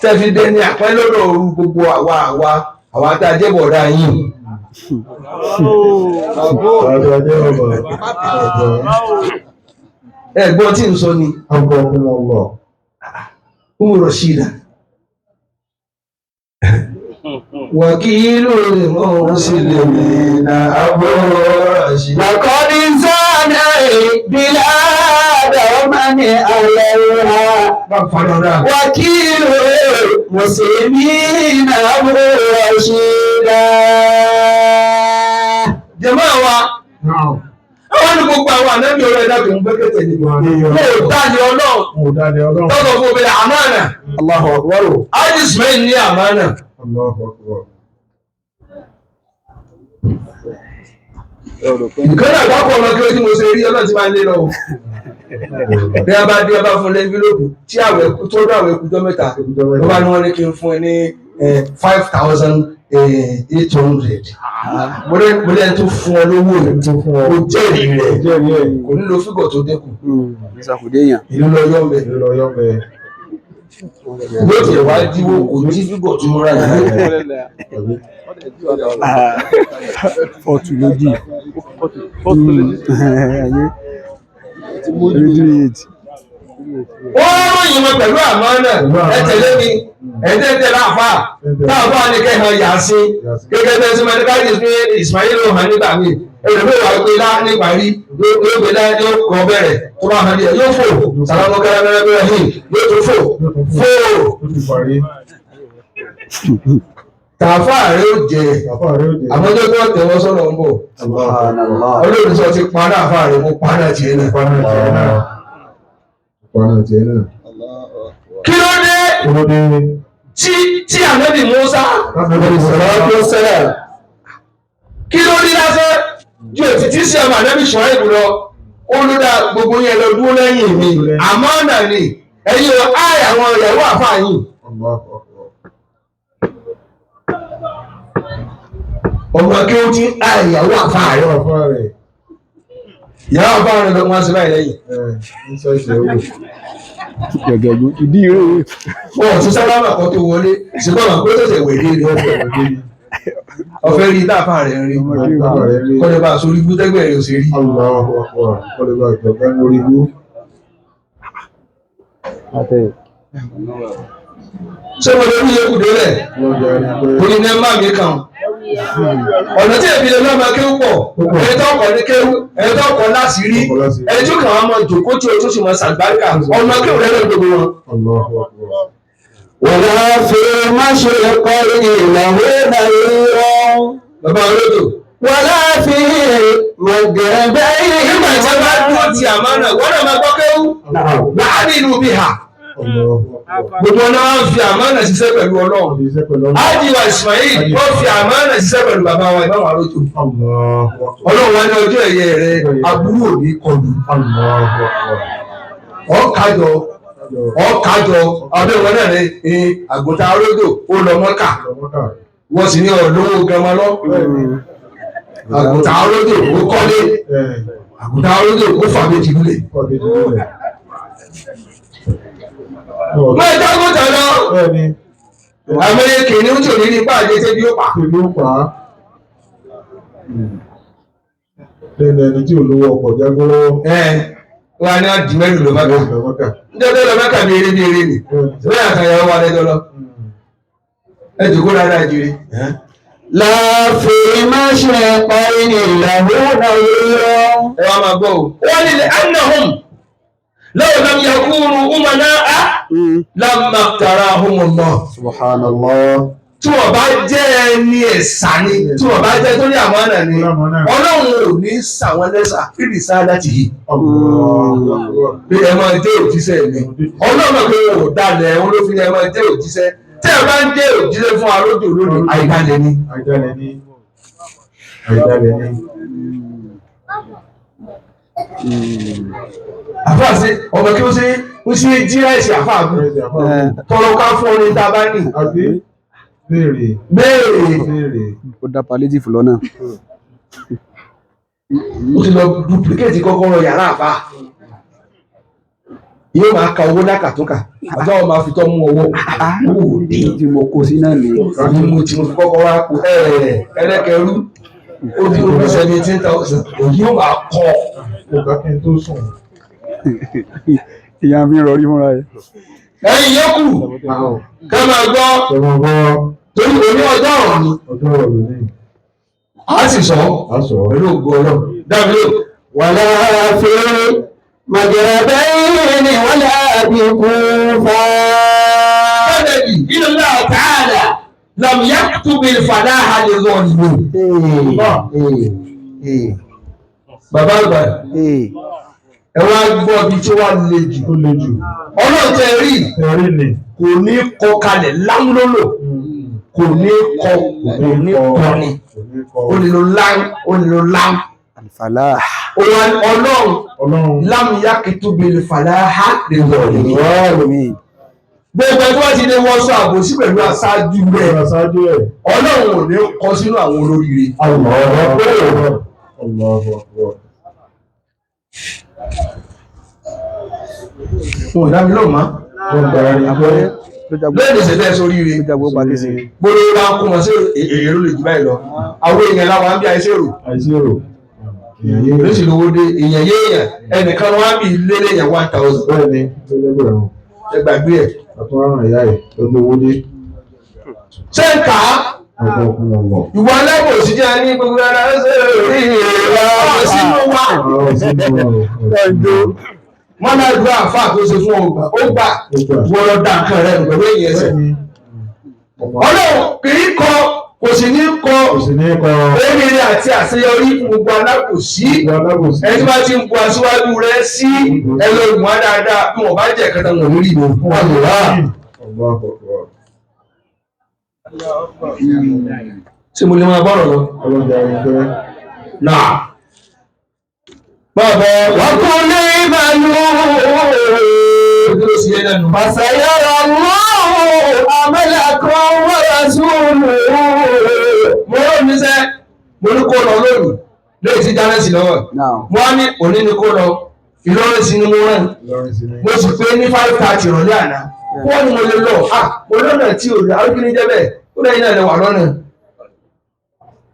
Tẹ́fi dé ní àpẹ́ lọ́dọ̀ òru gbogbo àwa tá a jẹ́ bọ̀dá yín. Ẹ̀gbọ́n tí ń sọ ni. Rashida. Wàkílù Muslimina Abu Rashid. لقد زاد البلاد ومن عليها وكيل المسلمين أبو رشيد. Jàmáà àwọn ní gbogbo àwọn ànábì ọ̀rọ̀ ẹ̀dá kò ń gbẹ́kẹ̀tẹ̀ ní mo dáni ọlọ́run tọ́tọ̀ fún obìnrin àmánà. Allahu Akbar. Ájì Ismail ní àmánà. Nǹkan náà bá pọ̀ ọmọ kí ló tí mo ṣe rí ọlọ́run ti máa ń lé lọ. Bí a bá dé ọba fún lẹ́ńfílòpù tí àwẹ̀ tó dún àwẹ̀ kújọ́ mẹ́ta ló bá ní wọ́n ní kí n fún ẹ ní 5,800. Mo lẹ́yìn tó fún ọ lówó rẹ̀ mo jẹ́rìí rẹ̀ kò nílò fígọ̀ tó dínkù. Ìlú lọ yọ̀ mẹ́. Bó tiẹ̀ wá díwó kò ní fígọ̀ tó múra yìí. Fọ́tù lójì. Wọ́n ròyìn wọn pẹ̀lú àmánà ẹ tẹ̀lé mi ẹ̀jẹ̀ tẹ̀lé àfà táàfà ní kẹ́hàn yà sí gẹ́gẹ́ bẹ́ẹ̀ sí mẹ́tíkáàdì ní Ismail hàn nígbà míì ẹ̀rọ ìwà gbé lá nígbà rí yóò gbé lá yóò kọ́ bẹ̀rẹ̀ tó bá hàn díẹ̀ yóò fò sàlámọ́ kẹ́rẹ́mẹ́rẹ́ yìí yóò tó fò. Tàfà rẹ̀ ó jẹ àmọ́jọ́ tó tẹ̀wọ́ sọ́nà ń bọ̀. Olóòrùn sọ ti paná àfà rẹ̀ mo paná tiẹ̀ náà. Ọ̀pọ̀ tiẹ̀ náà. kí ló dé Ọmọdé tí ànábì Mùsá kí ló dé lásán ju ètìtì sí ọmọ ànábì Ṣuaibu lọ ó ló dá gbogbo yẹn lọ dúró lẹ́yìn mi àmọ́ náà ni ẹ̀yin ò áì àwọn ìyàwó àfààyìn ọmọ kí ó ti áì ìyàwó àfààyìn ìyàwó àfààyìn lọ wọn sí báyìí lẹ́yìn. Gẹ́gẹ́ bí ìdí rẹ̀. wọn ò tún sálámà kan tó wọlé ṣùgbọ́n àwọn pé ó tẹ̀sẹ̀ wẹ̀dé ni ọ̀fẹ́ rí dáàfà rẹ̀ rí kọ́lẹ̀ bá sórí ibú tẹ́gbẹ̀ rẹ̀ ò sí rí. ṣé mo lè rí yẹn kù délẹ̀ torí ní ẹ má mi kàn ọ̀nà tí èmi lè lọ́mọ kéwú pọ̀ ẹni tó kọ̀ ní kéwú ẹni tó kọ̀ láti rí ẹni tó kàn wá mọ jòkó tí o tó sì mọ sàgbáríkà ọmọ kéwú rẹ̀ lọ gbogbo wọn. ولا في مشرقين له نذير bàbá olódò. ولا في مغربين. nígbà tí a bá dúró ti àmánà wọ́n náà máa gbọ́ kéwú láàrin ìlú bí ha gbogbo náà wọ́n fi àmánà ṣiṣẹ́ pẹ̀lú ọlọ́run ájì wa Ismail wọ́n fi àmánà ṣiṣẹ́ pẹ̀lú bàbá wa ìbáwọn olódò. ọlọ́run wa ní ọjọ́ ẹ̀yẹ rẹ aburú ò ní kọlù ọ̀kájọ ọdún ìwọ náà ní àgùntàn olódò ó lọ Mọ́kà wọ́n sì ní ọ̀lọ́wọ́ gama lọ àgùntàn olódò ó kọ́lé àgùntàn olódò ó fà méjì lulẹ̀. wọ́n ẹjọ́ àgùntàn lọ àmọ́ kìnìún tí ò ní nípa àjẹsẹ́ bí ó pa. lẹ́nu ẹni tí ò lówó ọkọ̀ jágbóró. wọ́n á ní àdì mẹ́rin ló Mẹ́kà njẹ́ lọ Mẹ́kà bí eré ni bẹ́ẹ̀ àtàyàwó wa lẹ́jọ́ lọ ẹ jòkó dáadáa jíire. لا في مشرقين له نذير. ẹ wá máa gbọ́ o wọ́n ní annahum law lam yakunu umana'a lamma ikhtarahumullah. Subhanallah. tí wọ́n bá jẹ́ ẹni ẹ̀sà ni tí wọ́n bá jẹ́ tó ní àmánà ni ọlọ́run ò ní sàwọn lẹ́sà fìdí sáà láti yìí pé ẹ máa jẹ́ òjíṣẹ́ mi ọlọ́run pé wọn ò dalẹ̀ wọn ló fi ẹ máa jẹ́ òjíṣẹ́ tí ẹ bá ń jẹ́ òjíṣẹ́ fún arójò lónìí àìdálẹ̀ ni. àfáà sí ọmọ kí ó ṣe jí àìsí àfáà gùn tọrọ ká fún ọ ní tá a bá ní. béèrè. Ó dá palliative lọ́nà. ó ti lọ duplicate kọ́kọ́rọ́ yàrá àfáà yóò máa ka owó lákàtúnkà àti àwọn máa fi tọ́ mú owó. Tí mo kó sí náà ni. àbí mo ti mo fi kọ́kọ́rọ́ àpò ẹlẹ́kẹ̀rú ó di owó 17,000 èyí ó máa kọ́. Ọ̀gá kí n tó sùn. Ìyá mi rọrí fúnra rẹ̀. ẹ̀yin yókù ká máa gbọ́ torí òní ọjọ́ ọ̀rọ̀ ni a sì sọ pẹ̀lú ògo Ọlọ́run dábìlì. ولا في مغربين ولا بكوفة. Fadadi inna Allah ta'ala lam yaktub al-falaha lidh-dhalimin. Bàbá àgbà ẹ wá gbọ́ bí tí wàá le jù. Ọlọ́run tẹ rí kò ní kọ kalẹ̀ lámúlòlò kò ní kọ ni ó lè lo lám ó lè lo lám. Al-falah. Ọlọ́run lam yaktub al-falaha lidh-dhalimin. Gbogbo ẹgbẹ́ wá ti lé wọ́n sọ àbòsí pẹ̀lú aṣáájú rẹ̀. Ọlọ́run ò ní kọ sínú àwọn olóríire. Wọ́n dá mi lóhùn mọ́. Lẹ́yìn ìṣẹ̀lẹ̀ sóríire. Gbogbo ìlà ń kún wọn sí èrè ló lè jù báyìí lọ. Àwọn èèyàn láwọn á bí àìsèrò. Lóṣì lówó dé èèyàn yéèyàn ẹnìkan wọn á bí lélẹ̀yàn 1,000. Ẹ gbàgbé ẹ̀. Àtúnrán ìyá ẹ̀ lọ́dún owó dé. Ṣé ń kà á? Ìwọ alábò sí jẹ́ ní gbogbo ara ṣe rí ìrà sínú wa. Wọ́n náà gbọ́ àfáà tó ṣe fún ọgbà. Ó gbà wọ́n lọ dá nǹkan rẹ̀ pẹ̀lú èyí ẹsẹ̀. Ọlọ́run kì í kọ kò sì ní kọ kò sì ní kọ oríire àti àṣeyọrí fún gbogbo alákòsí alábòsí. ẹni tí bá ti ń bu aṣíwájú rẹ sí ẹlòmùn á dáadáa bí wọn bá jẹ kẹta wọn lórí ìbò fún àlùwà. ṣé mo lè máa bọ̀rọ̀ lọ? Ọlọ́jà ìfẹ́. náà bàbá wọn kò ní ìbànú fàṣẹyọrọ mọ́ àmàlàkọ́ wọ́n sùúrù. mo rò ní sẹ́ mo ní kó lọ lónìí lóyè tí dáná sí lọ́wọ́ mo á ní òní ni kó lọ Ìlọrin sí ni mo rán mo sì pé ní 5:30 ìrọ̀lẹ́ àná wọ́n ní mo lè lọ mo lọ́nà tí ò rí arúgbó ní jẹ́ bẹ́ẹ̀ ó lẹ́yìn náà lè wà lọ́nà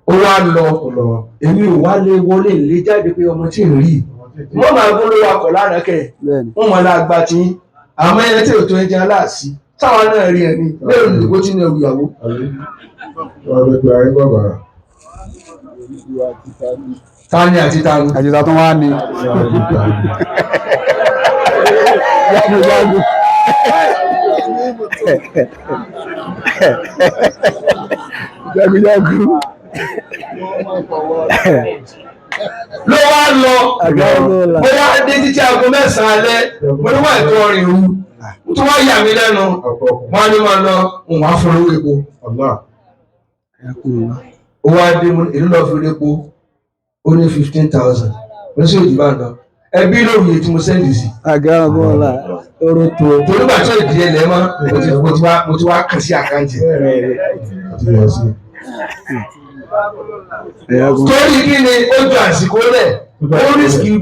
ó wá lọ èmi ò wá lé wọlé lé jáde pé ọmọ tí ì rí wọ́n máa gún lówó akọ̀ lánàá kẹ̀ wọ́n máa lágbá tí àmọ́ ẹni tí ò tó ẹjẹ aláàsí táwọn náà rí ẹni lẹ́rù nìkó tí ní ẹrù ìyàwó. Tani àti tani. Àjẹsà tó wá ní. Jágújágú. Jágújágú. Ló wá lọ bóyá dé títí aago 9 alẹ́ mo ní wà ètò ọrìn òru tó wá yà mí lẹ́nu wọ́n á ní máa lọ òun á fún owó epo. Ó wá dé ìlú lọ fi epo ó ní 15,000 mo sì òjì bá ń lọ ẹbí lóòye tí mo sẹ́ndì sí. Àgárá bọ́ọ̀lá oró tó. Torí gbà tó ìdílé lẹ́ mọ́ mo ti wá kàn sí àkáǹtì. Torí kí ni ó ju àsìkò lẹ̀ ó rísìkì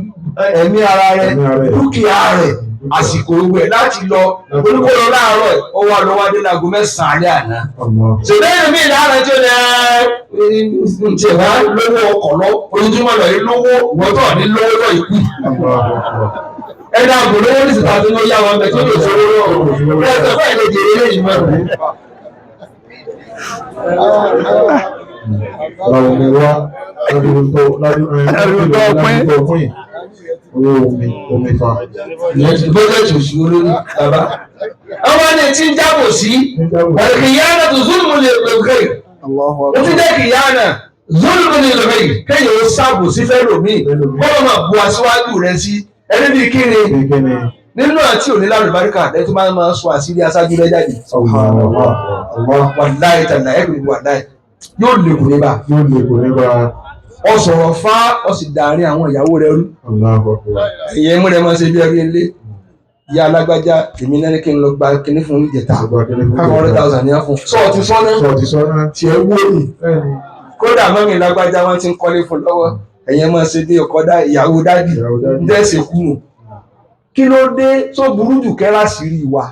ẹ̀mí ara rẹ̀ dúkìá rẹ̀ àsìkò rẹ̀ láti lọ olùkọ́lọ́ láàárọ̀ ó wà lọ́wọ́ adé láago 9 alẹ́ àná. Ṣèlérí mi lára tí ó lẹ ǹjẹ wá lówó ọkọ̀ lọ ojoojúmọ́ lọ yìí lówó ìwọ́tọ̀ ní lówó lọ ìkú. Ẹ̀dá àgbò lówó ní ìsìta tó ló yá wọn bẹ̀ tó lè sọ lówó ọ̀rọ̀ ẹ̀sẹ̀ fún ìlejò eré yìí mọ́. Báwo ni wá lọ́dún tó pín owó omi fa. Ìyẹn ti bọ́jẹ̀tì òsì olórí bàbá. Àwọn ẹni tí ń jábọ̀ sí kìyànà tó zulmù lè lè ó ti jẹ́ kìyànà zulmù lè lè kéèyàn ó sábò sí fẹ́ lòmíì bọ́lá máa bu aṣíwájú rẹ sí ẹni bíi kíni nínú àti òní lálùbáríkà lẹ́tọ́ máa ń sọ àṣírí aṣáájú rẹ jáde. Wàláì tàlà ẹ̀kùn wàláì yóò lékun níbà. Ọ sọ̀rọ̀ fá ọ sì dàárín àwọn ìyàwó rẹ rú. Ìyẹn mú rẹ máa ṣe bí ẹbí ilé. Ìyá alágbájá èmi náà ní kí n lọ gba kinní fún ìjẹta 500,000 ní àfún. Sọ́ọ̀tì sọ́nà tí ẹ wó ni. Kódà mọ́mí lágbájá wọ́n ti ń kọ́lé fún lọ́wọ́. Ẹ̀yẹn máa ṣe bí ọkọ ìyàwó dádì ń dẹ́sẹ̀ kùnù. Kí ló dé tó burú jù kẹ́rà sí rí wa?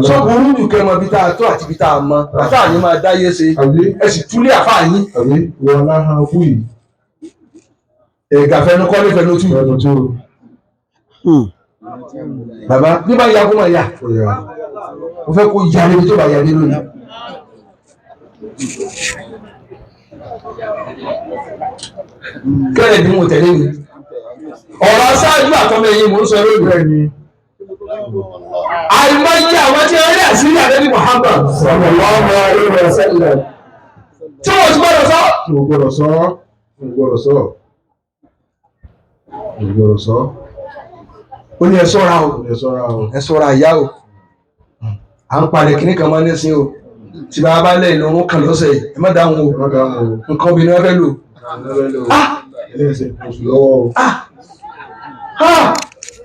Sọ burú jù kẹ́ mọ bí tá a tó àti bí tá a mọ àtà yín máa dáyé ṣe ẹ sì túlé àfà yín. Wọ́n láhàn kú yìí. Ẹ̀gà fẹnu kọ́ ní fẹnu tú. Bàbá bí bá ya kó máa yà. Mo fẹ́ kó ya níbi tó bá ya dé lónìí. Kẹ́lẹ̀ bí mo tẹ̀lé mi. Ọ̀rọ̀ aṣáájú àtọ́mọ ẹ̀yìn mò ń sọ lórí rẹ̀ ni. Àìmọye àwọn tí wọ́n rí àṣírí àdébí Muhammad sallallahu alaihi wasallam. Tí wọ́n ti gbọ́dọ̀ sọ. Ó ní ẹ ṣọ́ra o, ẹ ṣọ́ra ìyá o. À ń palẹ̀ kìíní kan máa ń lẹ́sìn o. Tí bá bá lẹ́yìn lọ́rùn kan lọ́sẹ̀ ẹ má dáhùn o. Nǹkan obìnrin wọn fẹ́ lò.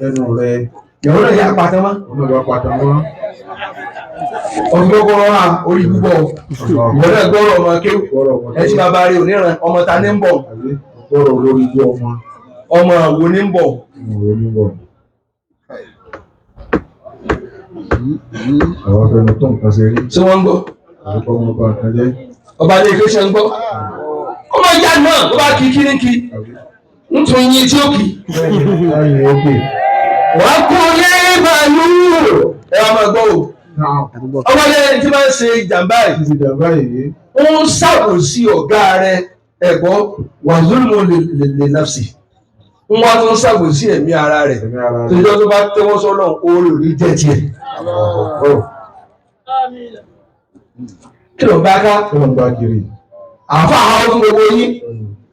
Ẹnu rẹ̀. Ìyàwó náà yà pàtẹ́ mọ́. Ọdún kọ́kọ́rọ́ hàn orí púpọ̀. Ìwọ́n náà gbọ́rọ̀ ọmọ kéwù. Ẹ tí bàbá rẹ̀ oníran ọmọ ta ní ń bọ̀. Ọmọ wo ní ń bọ̀. Àwọn afẹ́nu tó nǹkan ṣe rí. Ṣé wọ́n ń gbọ́? Ọba ilé ìfẹ́ ṣe ń gbọ́. Ọmọ ìyá náà tó bá kí ní kí. Ń tún yín tí ó kì. Wọ́n kú lé màlúù. Ẹ wá máa gbọ́ o. Ọmọdé tí máa ń ṣe ìjàmbá yìí. Ó ń ṣàbòsí ọ̀gá rẹ̀ ẹ̀gbọ́ wàzúlùmọ̀ lè nàfsì. Wọ́n tún ń ṣàbòsí ẹ̀mí ara rẹ̀. Tòjọ́ tó bá tẹ́wọ́ sọ́nà orí jẹ́ tiẹ̀. kí ló ń bá ká Kí ló ń bá kiri? àfa àwọn fún gbogbo yín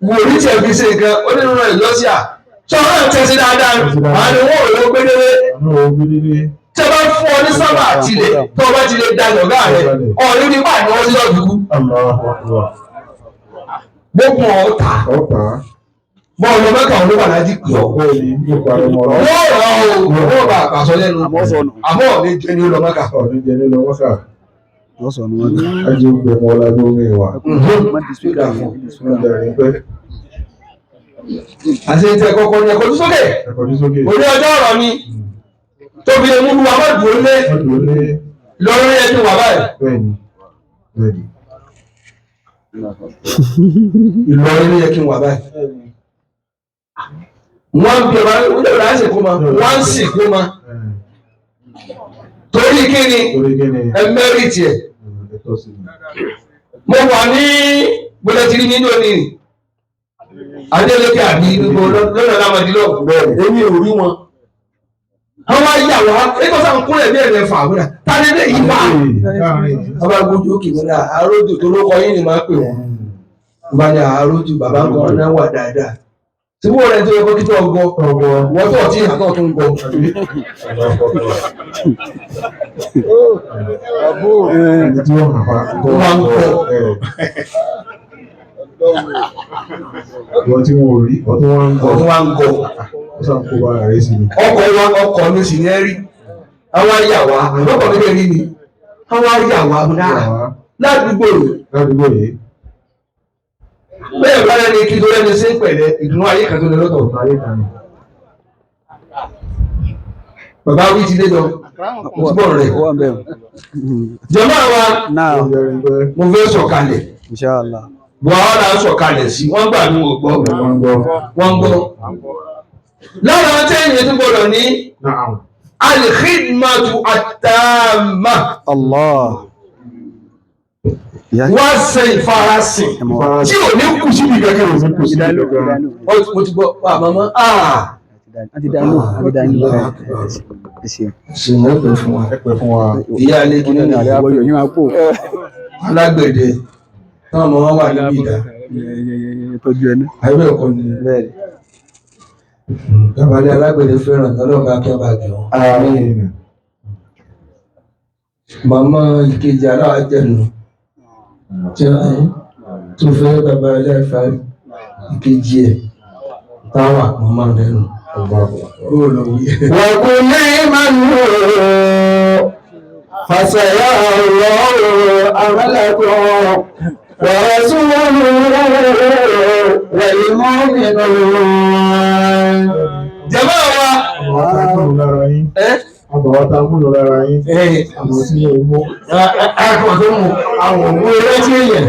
wò ní tiẹ̀ fi ṣe nǹkan ó nínú rẹ̀ lọ́síà tí wọ́n náà tẹ̀sí dáadáa àwọn ni wọ́n ò lọ gbédélé Àná ò gbé délé. tí wọ́n bá fún ọ ní sábà tilẹ̀ tí wọ́n bá ti lè da yọ̀gá rẹ̀ ọ̀rẹ́ ní bá ní wọ́n sí lọ́dún Allahu Akbar. gbogbo ọ̀tá Ọ̀tá. bọ́ọ̀lù mẹ́ta ọ̀dọ́ wà láti pè ọ́. Ọ̀pọ̀ yìí ní ìparí mọ́ wọ́n lọ. rọ̀ ọ́ wọ́n bá àpàṣọ lẹ́nu àmọ́ ọ̀dẹ́ jẹ́ ní ọlọ́mọ́ka. Ọ̀ní jẹ nínú mọ́kà. wọ́n sọ ní wọn. Ẹjọ́ gbẹmọ ọlágbó mi wà. má di spíkà fún Wọ́n jẹ́ pẹ́. àti ní tẹ kọ́kọ́ ní ẹ̀kọ́ tó sókè Ẹ̀kọ́ ní sókè. òní ọjọ́ ọ̀rọ̀ mi tóbi lè mú wa má dùn ó lé Wọ́n dùn ó lé. lórí ẹni wà báyìí. Bẹ́ẹ̀ni. Bẹ́ẹ̀ni. Ìlọrin ló yẹ kí n wà báyìí. wọ́n ń bẹ̀rẹ̀ wọ́n lè rà kó ma wọ́n ń sìn kó ma torí kí ni Torí kí ni ẹmẹ́rìtì ẹ̀. ẹ̀tọ́ sí ni? mo wà ní bọ́lẹ́tìrì nínú òní Adélékè àbí gbogbo lọ́nà lámàdínlọ́ èmi ò rí wọn. àwọn ayé àwọn ẹgbẹ́ sáà ń kúnlẹ̀ bí ẹ̀rẹ̀ fà wúrà tani lè yí bá. ọba gbójú òkè wọn náà àrójù tó ló kọ yín ni máa pè wọn. bá ní àrójù bàbá ń kọ́ náà wà dáadáa. tí wọ́n rẹ̀ tó yẹ kó kíkọ́ ọgbọ́ wọ́n tó ọtí àtọ́ tó ń gbọ́. Ẹni tí wọ́n hàn pa. Wọ́n ń gbọ́. Wọ́n tí wọ́n ò rí, ọdún wọn ń ọdún gbọ́. wa ń gbọ́. Ó sàn kó bá rẹ̀ sí ni. ọkọ̀ mi sì ní ẹ rí. àwọn ayé àwa lọ́kọ̀ mi lè rí ni. àwọn ayé àwa náà ládùúgbò rẹ̀. Ládùúgbò yìí, bẹ́ẹ̀ bá lẹ́ni kí tó lẹ́ni sí pẹ̀lẹ́ ìdùnnú ayé kan tó lè lọ́tọ̀. ayé kan ni. bàbá wí ti dé jọ túbọ̀ rẹ̀. wọ́n bẹ̀ jọ̀mọ́ wa náà Ó yẹ pé mo fẹ́ sọ̀kalẹ̀ inshallah. buhari náà sọ̀kalẹ̀ sí wọ́n gbà mí wò gbọ́ wọ́n ń gbọ́. wọ́n gbọ́. lára tẹ́yìn tó gbọ́dọ̀ ní Naam. alkhidmatu atama Allah. wá ṣe ìfarasìn tí ò ní kù síbi gẹ́gẹ́ rẹ̀. Kò sí ìdánilò ìdọ́gba. mo ti gbọ́ àmọ́mọ́ àti dánilò àti dánilò ẹ ṣeun. ṣe ń pè fún wa Ẹ pẹ́ fún wa. ìyá alẹ́ kí ní àlẹ́ àpò yòóyìn máa pò. alágbẹ̀dẹ táwọn ọmọ wọn wà níbi ìdá tọ́jú ẹni. àìbẹ̀ ẹ̀kọ́ ni babalẹ̀ alágbẹ̀dẹ fẹ́ràn ọlọ́ọ̀gá akẹ́bà gẹ̀wọ̀n. Àmín. màmá ìkejì aláàjẹ̀nu tí tó fẹ́ babalẹ̀ ìfàrí ìkejì ẹ̀ táwà màmá rẹ̀ nù. ó lọ wí. وكل من فسيرى الله عملكم ورسوله والمؤمنون. jàmá wa Àwọn àtàkùn lára yín. ẹ́ Àwọn àtàkùn lára yín. Àwọn tí yóò mú. akọ̀ tó mú àwọn òmú eré tí èèyàn.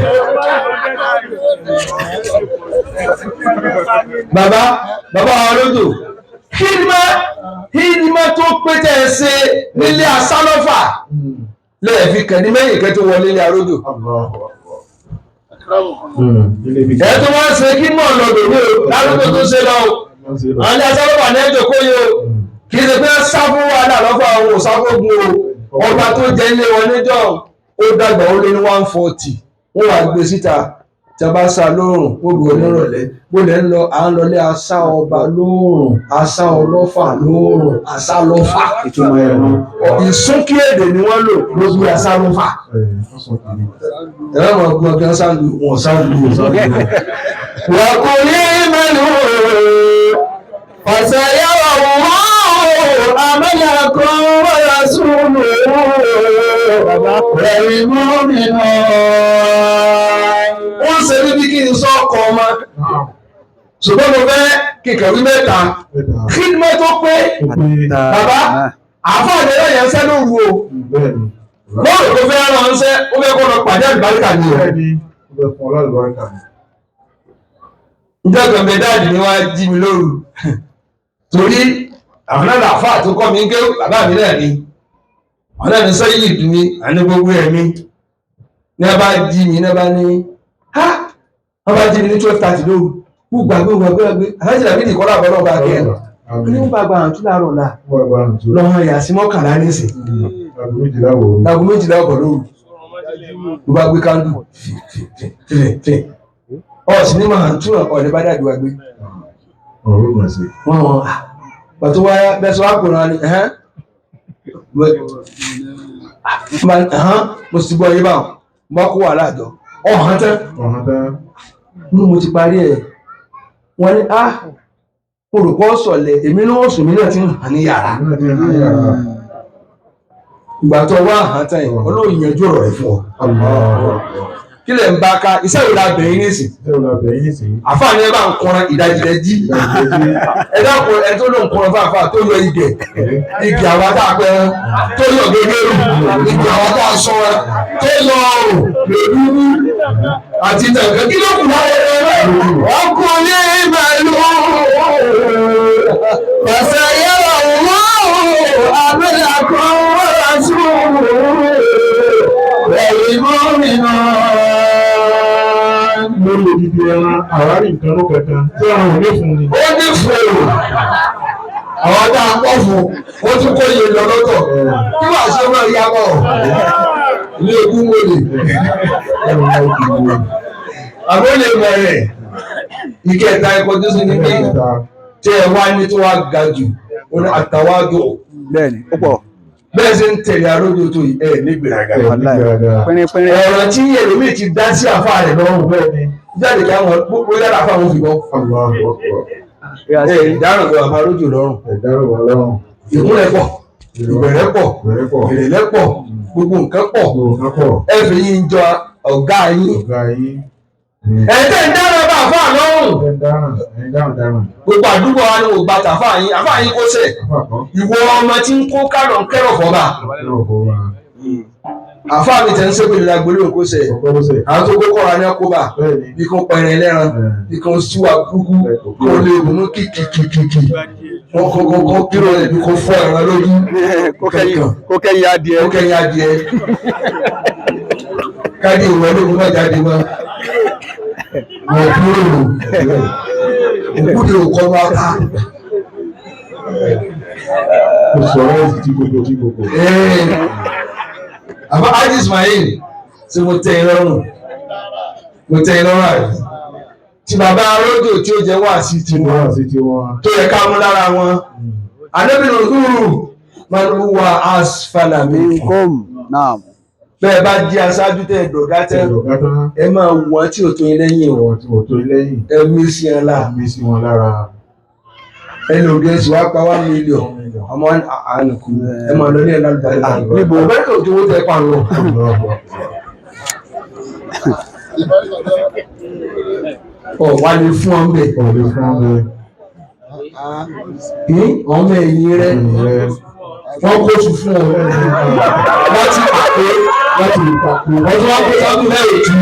bàbá wa lódò hídímà tó pété ẹ ṣe nílé asálọ́fà lẹ́ẹ̀fi kàn ní mẹ́yìn kẹ́ tó wọlé ní aródò. ẹ tó wá ṣe kí mọ̀ lọ́dọ̀ ní o lárúgbó tó ṣe lọ o àwọn ilé asálọ́fà ní ẹjọ́ kó yẹ o kì í ṣe pé sáfù wàdà lọ́fà àwọn òṣàfógun o ọba tó jẹ ilé wọn níjọ́ ó dàgbà ó lé ní 140 wọ́n wá gbé síta tí a bá sá lóòrùn wọ́n gbé onírọ̀lẹ́ gbọ́dẹ̀ ń lọ à ń lọlé asá ọba lóòrùn asá ọlọ́fà lóòrùn asá lọ́fà Ìtumọ̀ ẹ̀rọ. ìsúnkí èdè ni wọ́n lò ló gbé asá lọ́fà. ẹ̀rọ àwọn ọgbọ́n kí wọ́n sá lu wọn sá lu wọn sá lu. وكل من فسيرى الله عملكم ورسوله والمؤمنون. wọ́n ṣe níbi kí n sọ ọkọ̀ ọmọ ṣùgbọ́n mo fẹ́ kíkẹ́ wí mẹ́ta kí ni mẹ́tò pé bàbá àfọ̀ àdéhùn yẹn ń sẹ́ lóru o Bẹ́ẹ̀ni. lọ́rùn tó fẹ́ rán ń sẹ́ ó fẹ́ kó lọ pàdé àlùbáríkà ni o. Bẹ́ẹ̀ni. Ó fẹ́ fún ọlọ́ọ̀lùbáríkà ni. Ǹjẹ́ gbẹ̀mẹ̀ dáàdì ni wọ́n á jí mi lóru torí àwọn náà làáfà tó kọ́ mi ń gé bàbá mi náà ni àwọn náà ní sẹ́yìn ìdú mi àní gbogbo ẹ̀mí ní a bá jí mi ní a bá ní ha wọ́n bá jí mi ní 12:30 lóru gbàgbé alájì làbí nìkan láàbọ̀ náà bá kẹ́ ẹ̀ ní wọ́n bá gba àǹtú láàárọ̀ là Wọ́n gba àrùn tó. lọ́wọ́ ẹ̀yà sí mọ́kànlá nísìn Àgbo méjìlá wò ó. láago 12 ọkọ̀ lóru ló bá gbé kándù fìfìfì ọ̀sìn ní màá tún ọ̀rẹ́ bá dàbí wa gbé. wọ́n pàtó wáyà bẹ́ẹ̀ sọ wá kùnà ni mo sì gbọ́ yé báwọn mo kó wà láàjọ ọ̀hán tán ní mo ti parí ẹ̀ wọ́n ní mo rò pọ́ sọ̀lẹ̀ èmi ní wọ́n sùn mí náà ti ń hàn ní yàrá ìgbà tó wá hàn tán yìí olóyìn yanjú ọ̀rọ̀ rẹ̀ fún ọ. kí lè ń bá ká iṣẹ́ ìwé la bẹ̀yìn nísìn àfáàní ẹ bá ń kọrin ìdajì rẹ jí ẹ dákun ẹ tó ló ń kọrin fáfá tó yọ igẹ̀ igi àwa tá a pẹ́ tó yọ gẹ́gẹ́rù igi àwa tá a sọ tó yọ ọrùn lèlú àti tẹ̀kẹ́ kí ló kù láyé rẹ ọkùnrin mẹ́lú ọ̀sẹ̀ yẹ́wà wọ́n àbẹ̀lẹ̀ kan wọ́n rà sùn ẹ̀rí mọ́mìnà. Mo lè dìde ẹran àwárí nǹkan ló kankan tí àwọn ò ní fún ni. Ó ní fòrò. Àwọn tá a pọ̀ fún, ó tún kó iye lọ lọ́tọ̀. Kí wàá ṣe máa yá bọ̀? Ilé egún wòlé. Àbó lè bẹ̀rẹ̀. Ìkẹta ẹ̀kọ́ tó sì ní pé tí ẹ wá ní tó wá ga jù, ó ní àtàwádò. Bẹ́ẹ̀ni, ó pọ̀. Bẹ́ẹ̀ ṣe ń tẹ̀lé arójò tó yìí ẹ̀ ní gbèrágà. Pínrín. Ọ̀rọ̀ tí ẹlòmíì ti dá sí àfáà rẹ̀ lọ́rùn bẹ́ẹ̀ ni jáde kí àwọn gbogbo yàrá fáwọn fi bọ́. Ìdáràn lọ àbá arójò lọ́rùn. Ìkúnlẹ̀ pọ̀, ìbẹ̀rẹ̀ pọ̀, ìrẹ̀lẹ̀ pọ̀, gbogbo nǹkan pọ̀. Ẹ fi yín jọ ọ̀gá yín. Ẹ̀ẹ́dẹ̀ ń dáná bá àfáà lọ́rùn. Gbogbo àdúgbò wa ni ò gbà tàfáà yín, àfáà yín kó sẹ̀. Ìwọ ọmọ tí ń kó kárọ̀ ń kẹ́rọ̀ fọ́ba. Àfáà mi tẹ̀ ń ṣe pèlè lágbólé òkú sẹ̀. Àwọn tó kó kọ́ra ní ọkọ̀ bá. Bí kan pẹ̀rẹ̀ lẹ́ran, bí kan súwà kúkú, kó lè mú kìkìkìkì. Wọ́n kọ́kọ́ kíró rẹ̀ bí kò fọ́ ẹ̀rọ lójú. Kó kẹ́yìn adìẹ. Ó kẹ́yìn adìẹ. Káàdì ìwọ ológun má jáde wá. Wọ́n kúrò òkúde òkọ́ wá ká. Mo sọ̀rọ̀ ẹ̀sìn tí gbogbo. Àbá Ájí Ismail tí mo tẹ́ ẹ lọ́rùn àrí. Tí bàbá arójò tí ó jẹ́ wà sí tiwọn tó yẹ ká mú lára wọn. Ànábìnrin òkúrù máa ń wá asfala minkum. Bẹ́ẹ̀ bá di aṣáájú tẹ́ ẹ̀dọ̀gá tẹ́ ẹ máa wọ́n tí ò tó yín lẹ́yìn o. Ẹ mí sí wọn lára. Ẹlòmíràn wá pa 1 million ọmọ àánùkú ẹ máa lọ ní ẹ̀lá àlùbáríkà níbo Amẹ́ríkà òjò owó tẹ́ pa lọ. Wà lè fún ọmọ ẹ̀ ọmọ ẹ̀yìn rẹ̀ wọ́n kó tù fún ọ láti pàpé wọ́n tún wá pé sọ́dún lẹ́yìn tù.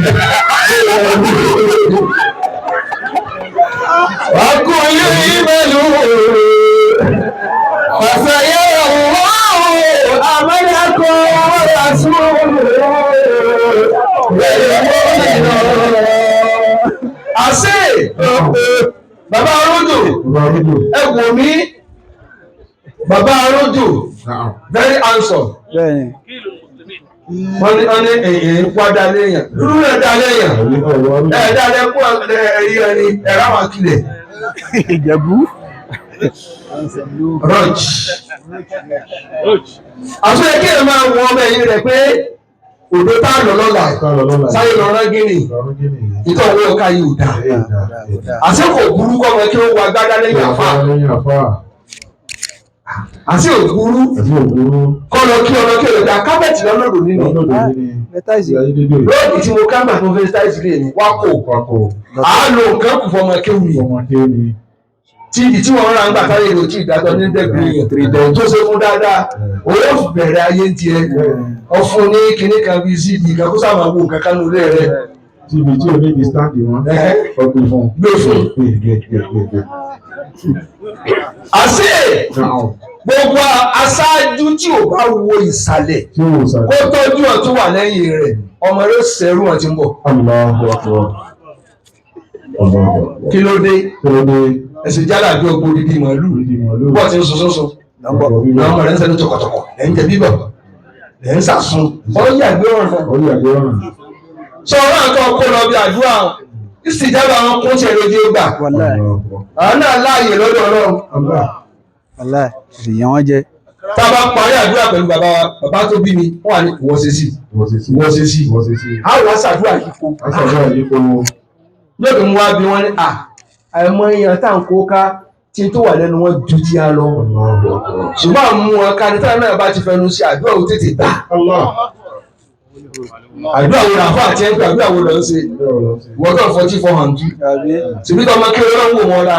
Ọkùnrin mẹ́lú ọ̀sẹ̀ yẹ́ ọ̀wọ́ àmọ́lẹ́kọ̀ ọ̀rọ̀sùn àṣẹ bàbá arójò ẹgbò mí bàbá arójò very handsome wọ́n ní èyí wádà léèyàn lúrú rẹ̀ dá léèyàn ẹ̀ẹ́dá lẹ́kọ́ ẹ̀rí ẹni ẹ̀rá wà kílẹ̀ Ìjẹ̀bú. Rọ́j. Àṣọ yẹ kí ẹ máa wọ ọmọ ẹ̀yìn rẹ̀ pé òdo tá lọ lọ́la sáyé lọ rán gíní ìtọ́ owó ọ̀ka yìí ò dáa. Àṣé kò burú kọ́ ọmọ kí ó wọ agbádá lẹ́yìn àfà. Àṣé ò burú kọ́ lọ kí ọmọ kí ó dá kábẹ́ẹ̀tì lọ́lọ́dọ̀ nínú. Lóòdì tí mo kábà tó fẹ́ táìsì lè ní wákò. Àálò nǹkan kù fọmọ kéwì. Tí ibi tí wọ́n rán ń gbà táyé ìlú tí ìdájọ́ ní dẹ́gbẹ̀rẹ̀ tó ṣe fún dáadáa owó bẹ̀rẹ̀ ayé ń tiẹ̀ ọ̀fun ní kinní kan bíi sí ibi kan kó sábà wo nǹkan kan lórí rẹ̀. Tí ibi tí o ní di stáǹdì wọn ọgbẹ́ fún. Gbé fún. Àṣé gbogbo aṣáájú tí ò bá wo ìsàlẹ̀ kó tọ́jú ọ̀ tó wà lẹ́yìn rẹ̀ ọmọ rẹ̀ ṣẹ̀rú ọ̀ tí ń bọ̀. Kí ló dé? Ẹ̀sìn jálà bí ọgbọ́n dídí màálù bọ́ ti ń sọ́sọ́sọ́ lọ́mọ rẹ̀ ń sẹ́nu tọkọtọkọ ẹ̀ ń jẹ bíbọ̀ lẹ́ ń sàsún ọ̀yà gbé ọ̀ràn. sọ̀rọ̀ àtọ̀ kó lọ bí àdúrà ìsìjábà àwọn kún ṣe lójú gbà. àwọn náà láàyè lọ́dọ̀ Ọlọ́run. ìyẹn wọn jẹ. tá a bá parí àdúrà pẹ̀lú bàbá tó bí mi wọ́n wà ní ìwọ ṣe sí. a wà ṣàdúrà yípo. lóògùn mú wa bí wọ́n ní àìmọ̀ èèyàn tá à ń kó ká tí tó wà lẹ́nu wọn ju ti a lọ. ṣùgbọ́n àmú wọn ká ní táwọn náà bá ti fẹnu sí àdúrà ó tètè gbà. àdúrà wo làfà àti ẹgbẹ́ àdúrà wo lọ ṣe wọ́n tó 4400 síbi tó ọmọ kí Ọlọ́run wò wọn la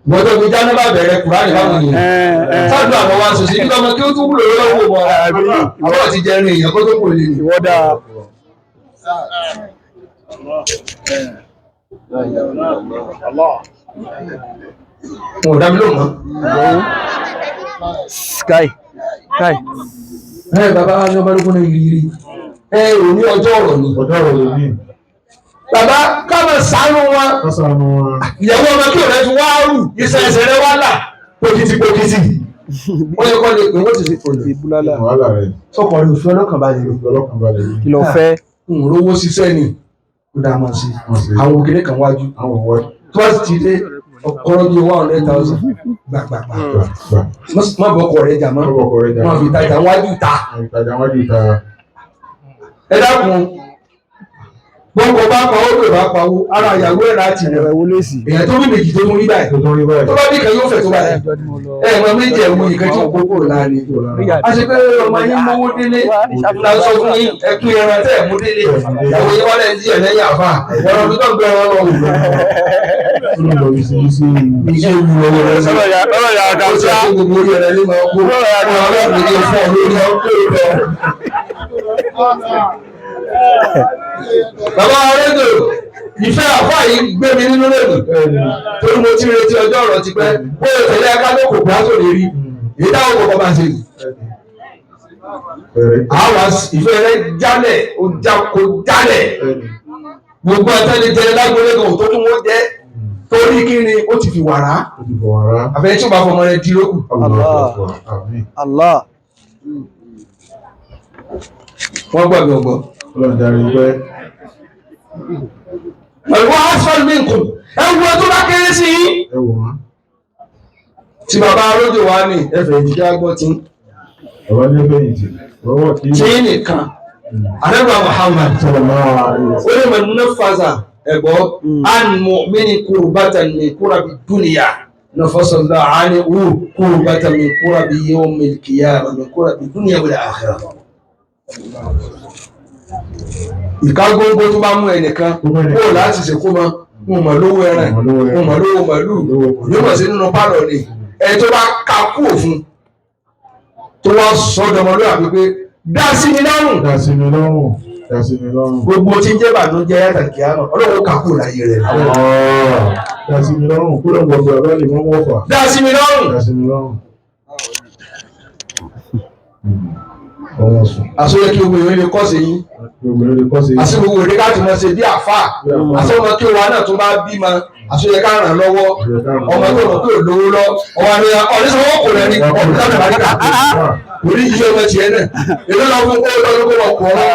wọ́n tó fi jáde bá bẹ̀rẹ̀ Kùránì láwọn èèyàn sáàdúrà àwọn wa ṣe síbi tó ọmọ kí ó tún wúlò Ọlọ́run wò wọn la àwọn ti jẹ́ ẹrin èèyàn kó tó kò lè ní. wọn ò dá mi lóhùn mọ́. Kai. Bàbá wa ní ọba lókun náà yìí òní ọjọ́ ọ̀rọ̀ ni. Bàbá káàmọ̀ ṣàánú wọn. Ìyàwó ọmọ kí ọ̀rẹ́ fi wá rù ìṣẹ̀ṣẹ̀ rẹ wá là pòkìtì. Wọ́n yẹ kọ́ lè pè wọ́n ti ṣe pòlè. Sọ́kọ̀ rẹ̀ òfin ọlọ́kàn balẹ̀. Kí ló fẹ́? Rówó ṣiṣẹ́ ni kó dáa mọ̀ sí. Àwọn òkèlè kan wájú. Tó bá sì ti dé ọkọ̀rọ̀ bíi 100,000 gbàgbà. Má bọ̀kọ̀ rẹ̀ jà mọ́. Wọ́n fi tajà wájú ta. Ẹ dákun gbogbo bá pa ó lè bá pa ó ara ìyàwó ẹ̀ láti rẹ̀ èèyàn tó bí méjì tó mú rí báyìí tó bá bí kan yóò fẹ̀ tó báyìí ẹ̀mọ méjì ẹ̀mú ìkan tí òkú kúrò láàrin a ṣe pé ọmọ yín mówó délé la sọ fún yín ẹkún ẹran tẹ́ ẹ̀mú délé ìyàwó yín wálẹ̀ ń díẹ̀ lẹ́yìn àfà ọ̀rọ̀ mi tó gbé ẹran lọ wù iṣẹ́ ìlú ọwọ́ rẹ̀ sọ́dọ̀ yà ká sí á gbogbo orí ẹ̀rẹ́ lé máa kó ọ̀rọ̀ mi ní fún ọ lórí bàbá rédíò ìfẹ́ àfáà yìí gbé mi nínú lẹ́nu torí mo ti retí ọjọ́ ọ̀rọ̀ ti pẹ́ bó o tẹ̀lé akádókò bí a tó lè rí èyí táwọn kọ̀ọ̀kan máa ṣe yìí. àwa ìfẹ́ rẹ jálẹ̀ ó jáko jálẹ̀ gbogbo àtẹnitẹ́lẹ̀ lágbólé kan tó tún wọ́n jẹ́ torí kí ni ó ti fi wàrà àbẹ̀yẹ tí ó bá fọmọ rẹ di lókù. Allah. wọ́n gbàgbé ọgbọ́n. Ẹ̀wọ́n asfalt mi nkùn, ẹ̀wọ́n tó bá kéré sí yí. Tí bàbá arójò wá ní ẹfẹ̀ ìjìká gbọ́ tí. Tí nìkan, Ànábì Muhammad, ó lè mọ̀ nínú fàzà ẹ̀gbọ́, an mu'mini kurbatan min kurabi dúnìyà, na fasọ̀lá àní kurbatan min kurabi yawmil qiyamah, min kurabi dúnìyà wal akhirah. Ìkágóngó tó bá mú ẹnìkan kó láti ṣèkó mọ́ mo mọ̀ lówó ẹran mo mọ̀ lówó màlúù yóò mọ̀ sí nínú pálọ̀ ni ẹni tó bá ka kú òfin tó wá sọ́dọ̀ ọmọlúwàbí pé dá sí mi lọ́rùn gbogbo tí ń jẹ́ bànújẹ́ yàtọ̀ kí á mọ̀ Ọlọ́run kà kú láyé rẹ̀. Dá sí mi lọ́rùn kúrò gbọ̀gbọ̀ ọ̀rọ̀ lè mọ́ wọ́fà. Dá sí mi lọ́rùn. Àsọyẹ kí gbogbo ìwé lè kọ́ sí yín. Àṣẹ gbogbo ìwé ká ti mọ̀ ṣe bí àfà. Àṣẹ ọmọ kí wa náà tó bá bímọ. Àṣọyẹ ká ràn lọ́wọ́. Ọmọ tó mọ̀ pé ò lówó lọ. Ọwọ́ ni ọ̀rẹ́sọ̀wọ́ kò rẹ̀ ní ọ̀pọ̀ táwọn ìbàdí kà pé. Orí iṣẹ́ ọmọ tiẹ̀ náà. Èló lọ fún kó lọ́dún kó lọ kọ́ ọ́.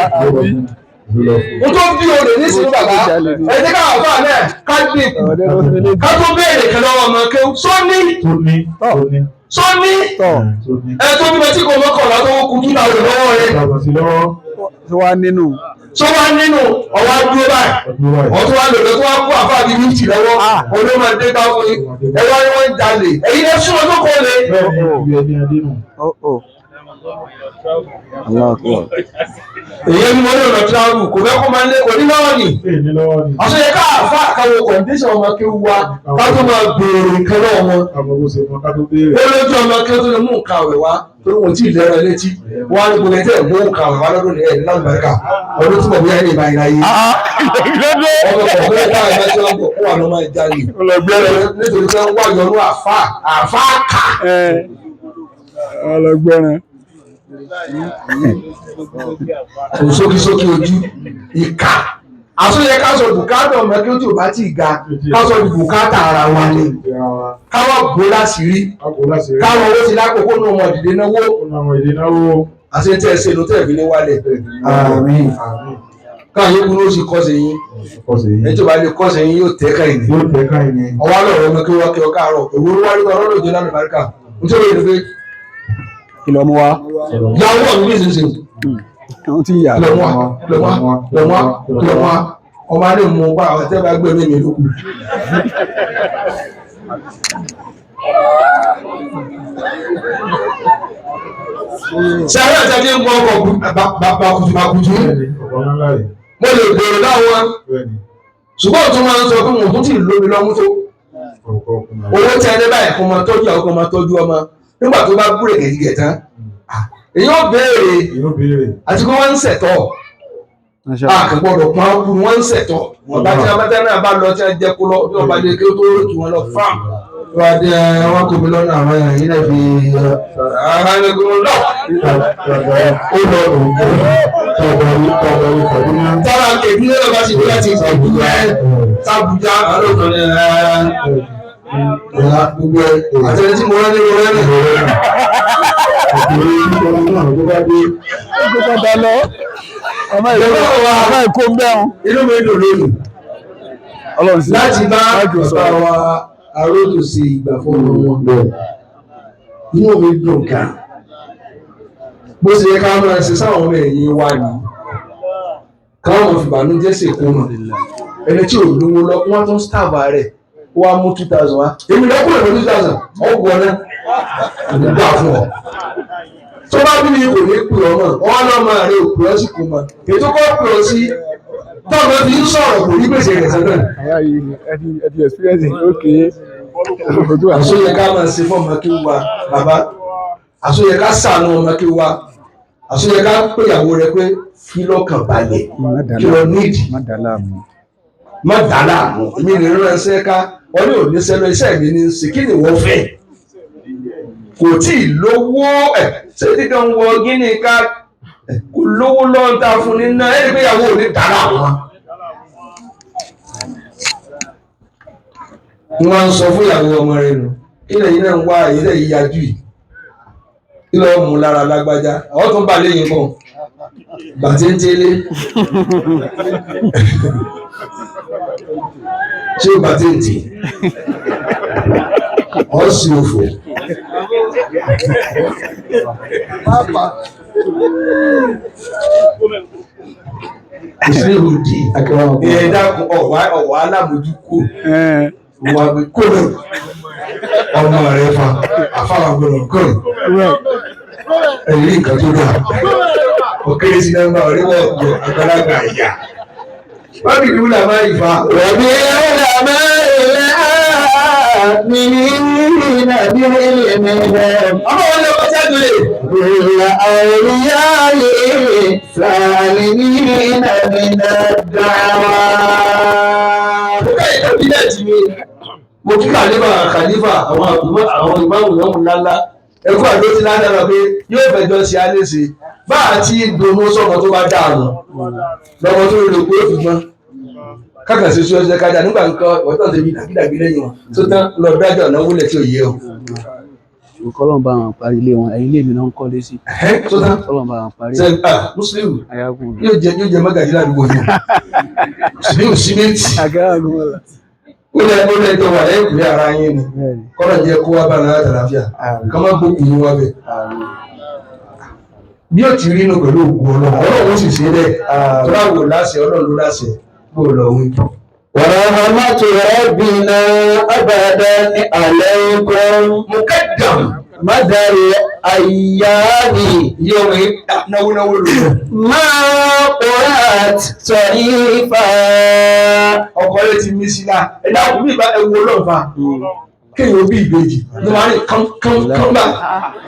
Mo tó bí olè ní sínú bàbá. Ẹ jẹ́ ká àfà náà ká gbé ká tó béèrè kan lọ́wọ́ ọmọ kéwù. Sọ́ni ẹ tó bí mẹtí kò mọ́kànlá tó kú 2,000 lọ́wọ́ rẹ̀. Tó wá nínú ọwọ́ dúró báyìí ọtún wá lòdò tó wá kú àfáà bíi 50 lọ́wọ́ olóòmọdé bá fún yín ẹ wá ní wọ́n ń jalè èyí lè sún ọdún kò lè. èyí ni mo ní ọ̀nà travel kò fẹ́ kó máa ń lé kò ní lọ́wọ́ ni ọ̀sẹ̀ yẹ ká àfa àkàwọ̀ condition ọmọ kí wá ká tó máa béèrè nǹkan náà wọn. ó lójú ọmọ kí ó tó lè mú nǹkan àwẹ̀ wá torí wọn tí ì lẹ́rọ létí wọn á ní gbogbo ẹ̀jẹ̀ mú nǹkan àwẹ̀ wá lọ́dún ẹ̀ lálùbáríkà ọdún tí mo bí ẹni ìbáyìí láyé. ọmọ kọ̀ọ̀kan ká ẹ̀ mẹ́tí wọn kó wà lọ́mọ ìjálè nítorí pé wọ́n wá yọnú àfa kà. ọlọgbẹrin sókísókí ojú ìka àsọyẹ ká sọ bùkátà ọmọ kí ó tí ò bá tí ì ga ká sọ bùkátà ara wa ni káwọ bó láṣìírí káwọ owó ti lákòókò ní ọmọ ìdìde náwó àti tẹ́ ẹ ṣe ló tẹ́ ẹ fi ní wálẹ̀. Àmín. káyọ̀ kúrò ó sì kọ́sẹ̀ yín ẹni tó bá lè kọ́sẹ̀ yín yóò tẹ́ káyìn ní. ọwọ́ àlọ́ ọmọ kí wọ́n kí ọ káàárọ̀ èwo ló wá nípa ọlọ́run òjò lánàá bàríkà nítorí èdè pé kí ló mú wá. yàwó ọ̀hún bí ìsinsìn wọ́n ti yà. lọ́wọ́ ọmọ adé mú bá àwọn tẹ́ bá gbé mímí lókù. sẹ́wọ́n ẹ̀sẹ̀ tí ń gbọ́ ọkọ̀ bàkùtù mo lè gbèrò láwọn ṣùgbọ́n tó máa ń sọ pé mo tún ti lómi lọ́mú tó owó tí ẹni báyìí kò máa tọ́jú àwọn kò máa tọ́jú ọmọ nígbà tó bá búrè gẹ̀gẹ̀ tán èyí ó béèrè àti pé wọ́n ń ṣẹ̀tọ́ àkàgbọ́dọ̀ pọ́n áwùrú wọ́n ń ṣẹ̀tọ́ wọn bá tí a bá tẹ́ náà bá lọ tí a jẹ́ kó lọ bí wọ́n bá lè kí ó tó rò jù wọn lọ fáàm wọ́n á dé wọn kò mí lọ́nà àwọn èèyàn yìí náà fi ara ẹni kò lọ. tára kèbí lọ́wọ́ bá ti bí láti ìfọ̀gbùjá sábùjá àlọ́kàn ní gbogbo àtẹ̀lẹ́ tí mo rán ní mo rán ní. ọmọ ìkó ń bẹ́ẹ̀ inú mi dùn lónìí láti bá bàbá wa arótò sí ìgbà fọ́nà wọn inú mi dùn ká bó ṣe yẹ ká máa ṣe sáwọn ọmọ ẹ̀yìn wa ni káwọn fìbànújẹ́ ṣèkó mọ̀ ẹni tí ò lówó lọ wọ́n tún stáàbà rẹ̀ wá mú 2000 wá èmi lọ́kùnrin lọ 2000 ọ̀gbọ̀n náà nígbà fún ọ tó bá bí mi kò ní pè ọ mọ̀ wọn lọ́mọ rẹ̀ ò pè ọ sí kò mọ̀ ètò kọ́ pè ọ sí tọ́ọ̀mù fi ń sọ̀rọ̀ kò ní gbèsè rẹ̀ sẹ́dọ̀. ẹ̀dì experience ókè. àsóyẹ ká máa ṣe fún ọmọ kí wa bàbá àsóyẹ ká ṣàánú ọmọ kí wa àsóyẹ ká péyàwó rẹ pé fi lọ́kàn balẹ̀ kí lọ nídìí má dà láàmú èmi ní ránṣẹ́ ká wọn ní òní sẹ́nu iṣẹ́ mi ní sí kí ni wọ́n fẹ́ kò tí ì lówó ṣé dídán wọ gíní ká kò lówó lọ́ńtà fún ní náà ẹni pé ìyàwó ò ní dà láàmú. wọ́n ń sọ fún ìyàwó ọmọ rẹ̀ nù ilẹ̀ yìí náà ń wá ilẹ̀ yìí yájú yìí ilẹ̀ ọmọ lára lágbájá àwọn tó ń bà léyìn kan bàtíntélé ṣé bàtíntì ọ̀sìn òfò ìṣèlú di ẹ̀ẹ́dàkùn ọ̀wá alámójúkú wà gbé kóòrò ọmọ rẹ̀ fa afárá gbọ́dọ̀ kóòrò èyí nǹkan tó dà òkèrè sí nọ́mbà oríwọ̀ ọ̀gbọ̀n àgbàlagbà ìyá wọ́n bí ìdúró làmá ìfà Wàbí làmá ilẹ̀ mi ní nàbí ilẹ̀ mẹ́rẹ̀. ọmọ wọn lè kọjá dúlé Ìlà àríyá yìí sàlì ní nàbí nàdáwà. ó ká ìtọ́jú náà ti mi mo kí kàlífà àwọn ìmáàmù náà mú ńláńlá ẹkú àdó ti ládàá pé yóò fẹjọ́ sí aléṣe bá àti ìdùnnú sọmọ tó bá dànù lọmọ tó lè gbé òfìgbọn kákàsí sí ọjọ́ kájà nígbà nǹkan ọ̀tọ̀ tèmi dàgbìdàgbì lẹ́yìn wọn tó tán lọ dájọ́ náwó lẹ̀ tí ò yẹ o. kọ́lọ́n bá wọn parí ilé wọn ẹ̀yìn ilé mi náà ń kọ́lé sí. tó tán kọ́lọ́n bá wọn parí. Muslim ayagun yóò jẹ mọ́gàjì ládùúgbò yìí Muslim símẹ́ǹtì agagun ọ̀la. ó lẹ tó wà lẹ́yìn ìpínlẹ̀ ara yín ni kọ́lọ̀ jẹ́ kó wá bá náà àtàlàfíà ká má gbókùn yín wá bẹ̀. bí ó ti rí inú pẹ̀lú ògùn ọlọ́run sì ṣe bẹ́ẹ̀ tó bá wò láṣẹ ọlọ́run ló láṣẹ bó lọ wí. ورحمة ربنا أبدا عليكم مقدم مدى الأيام يوم náwó lò. ما قرأت صحيفا. ọkọ rẹ ti mí sí la ẹ dákun bí ewu ọlọ́run fa kéèyàn bí ìbejì ló máa ń rìn kán bá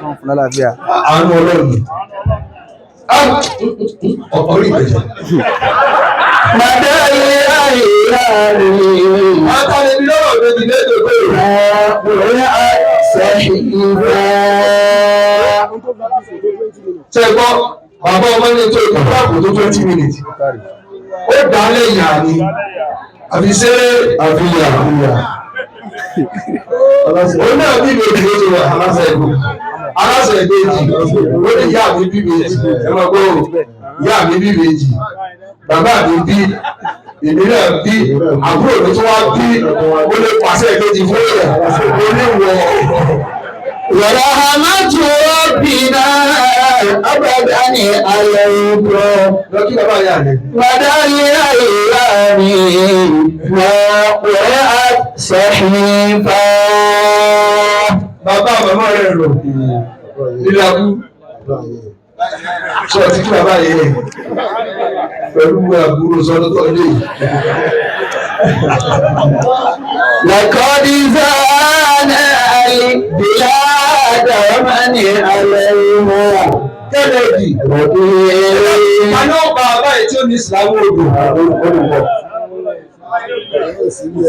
wọn fún lálàáfíà. àánú ọlọ́run ọ̀rí ìbejì. مدى الأيام àtàlẹ́ bí lọ́rọ̀ méjì lẹ́dọ̀ pé ما قرأت صحيفا. ṣe gbọ́ bàbá ọmọ ní tó ìkọ́ àpò tó 20 minutes ó dá lẹ́yìn àní àfi ṣe àfihàn ó náà bí ìbejì ló ti wà aláṣẹ ìlú aláṣẹ ìbejì ó ní ìyá mi bí ìbejì ẹ máa gbọ́ ìyá mi bí ìbejì bàbá mi bí èmi náà bí àbúrò mi tó wá bí ó lè pàṣẹ ìbejì fún ẹ̀ oníwọ̀. ورحمة ربنا أبدا عليكم lọ́kí bàbá yà ni. ودار الأيام وقرأت صحيفا. bàbá màmá rẹ̀ rò nílẹ̀ abú sọ ti kí bàbá yẹ pẹ̀lú àbúrò sọ́dọ̀ tó lé. لقد زانا البلاد ومن عليها kẹ́lẹ́dì àná ọba àbáyé tí ó ní ìsìlámù odò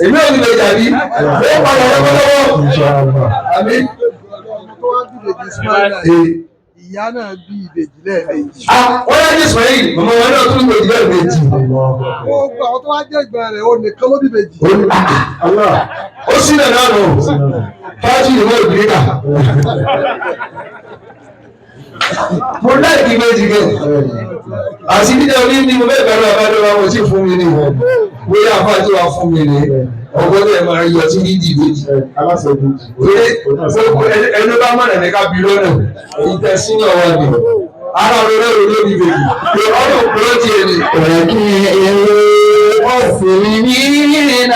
èmi ò ní lè jàbí ó padà lọ́wọ́lọ́wọ́ àmì. Ìyá náà bí ìbejì lẹ́ẹ̀mejì. wọ́n yá ní Ismail màmá wọn náà tún ìbejì lẹ́ẹ̀mejì. Gbogbo àwọn tó wá jẹ́ ìgbà rẹ̀ ó nìkan ló bí ìbejì. ó sì nà náà nù fájì ìwé ìgbéga. mo láìpẹ́ méjì gẹ̀ àti dídá orí ni mo bẹ́ẹ̀ bẹ̀rẹ̀ àbájọ wa mo ti fún mi ní bóyá àfáàjọ wa fún mi ní ọgbọ́dọ̀ ẹ̀ máa yọ sí ní ìdíbejì. ẹni bá mọ̀nà ní ká bí lọ́nà ìtẹ̀sí náà wà ní ara rẹ̀ lórí ìbejì ọdún òkúrò ti ẹni. المسلمين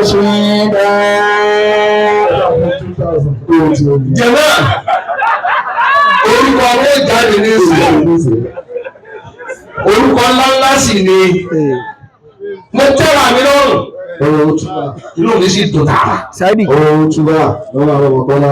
رشيدا. jẹ̀mọ́ orúkọ ọmọ ìjáde ní ìsìn orúkọ ńláńlá sì ni mo tẹ́ra mi lọ́rùn inú mi sì dùn tààrà. Saidi. Ó túbà lọ́wọ́ àwọn ọmọkọ́lá.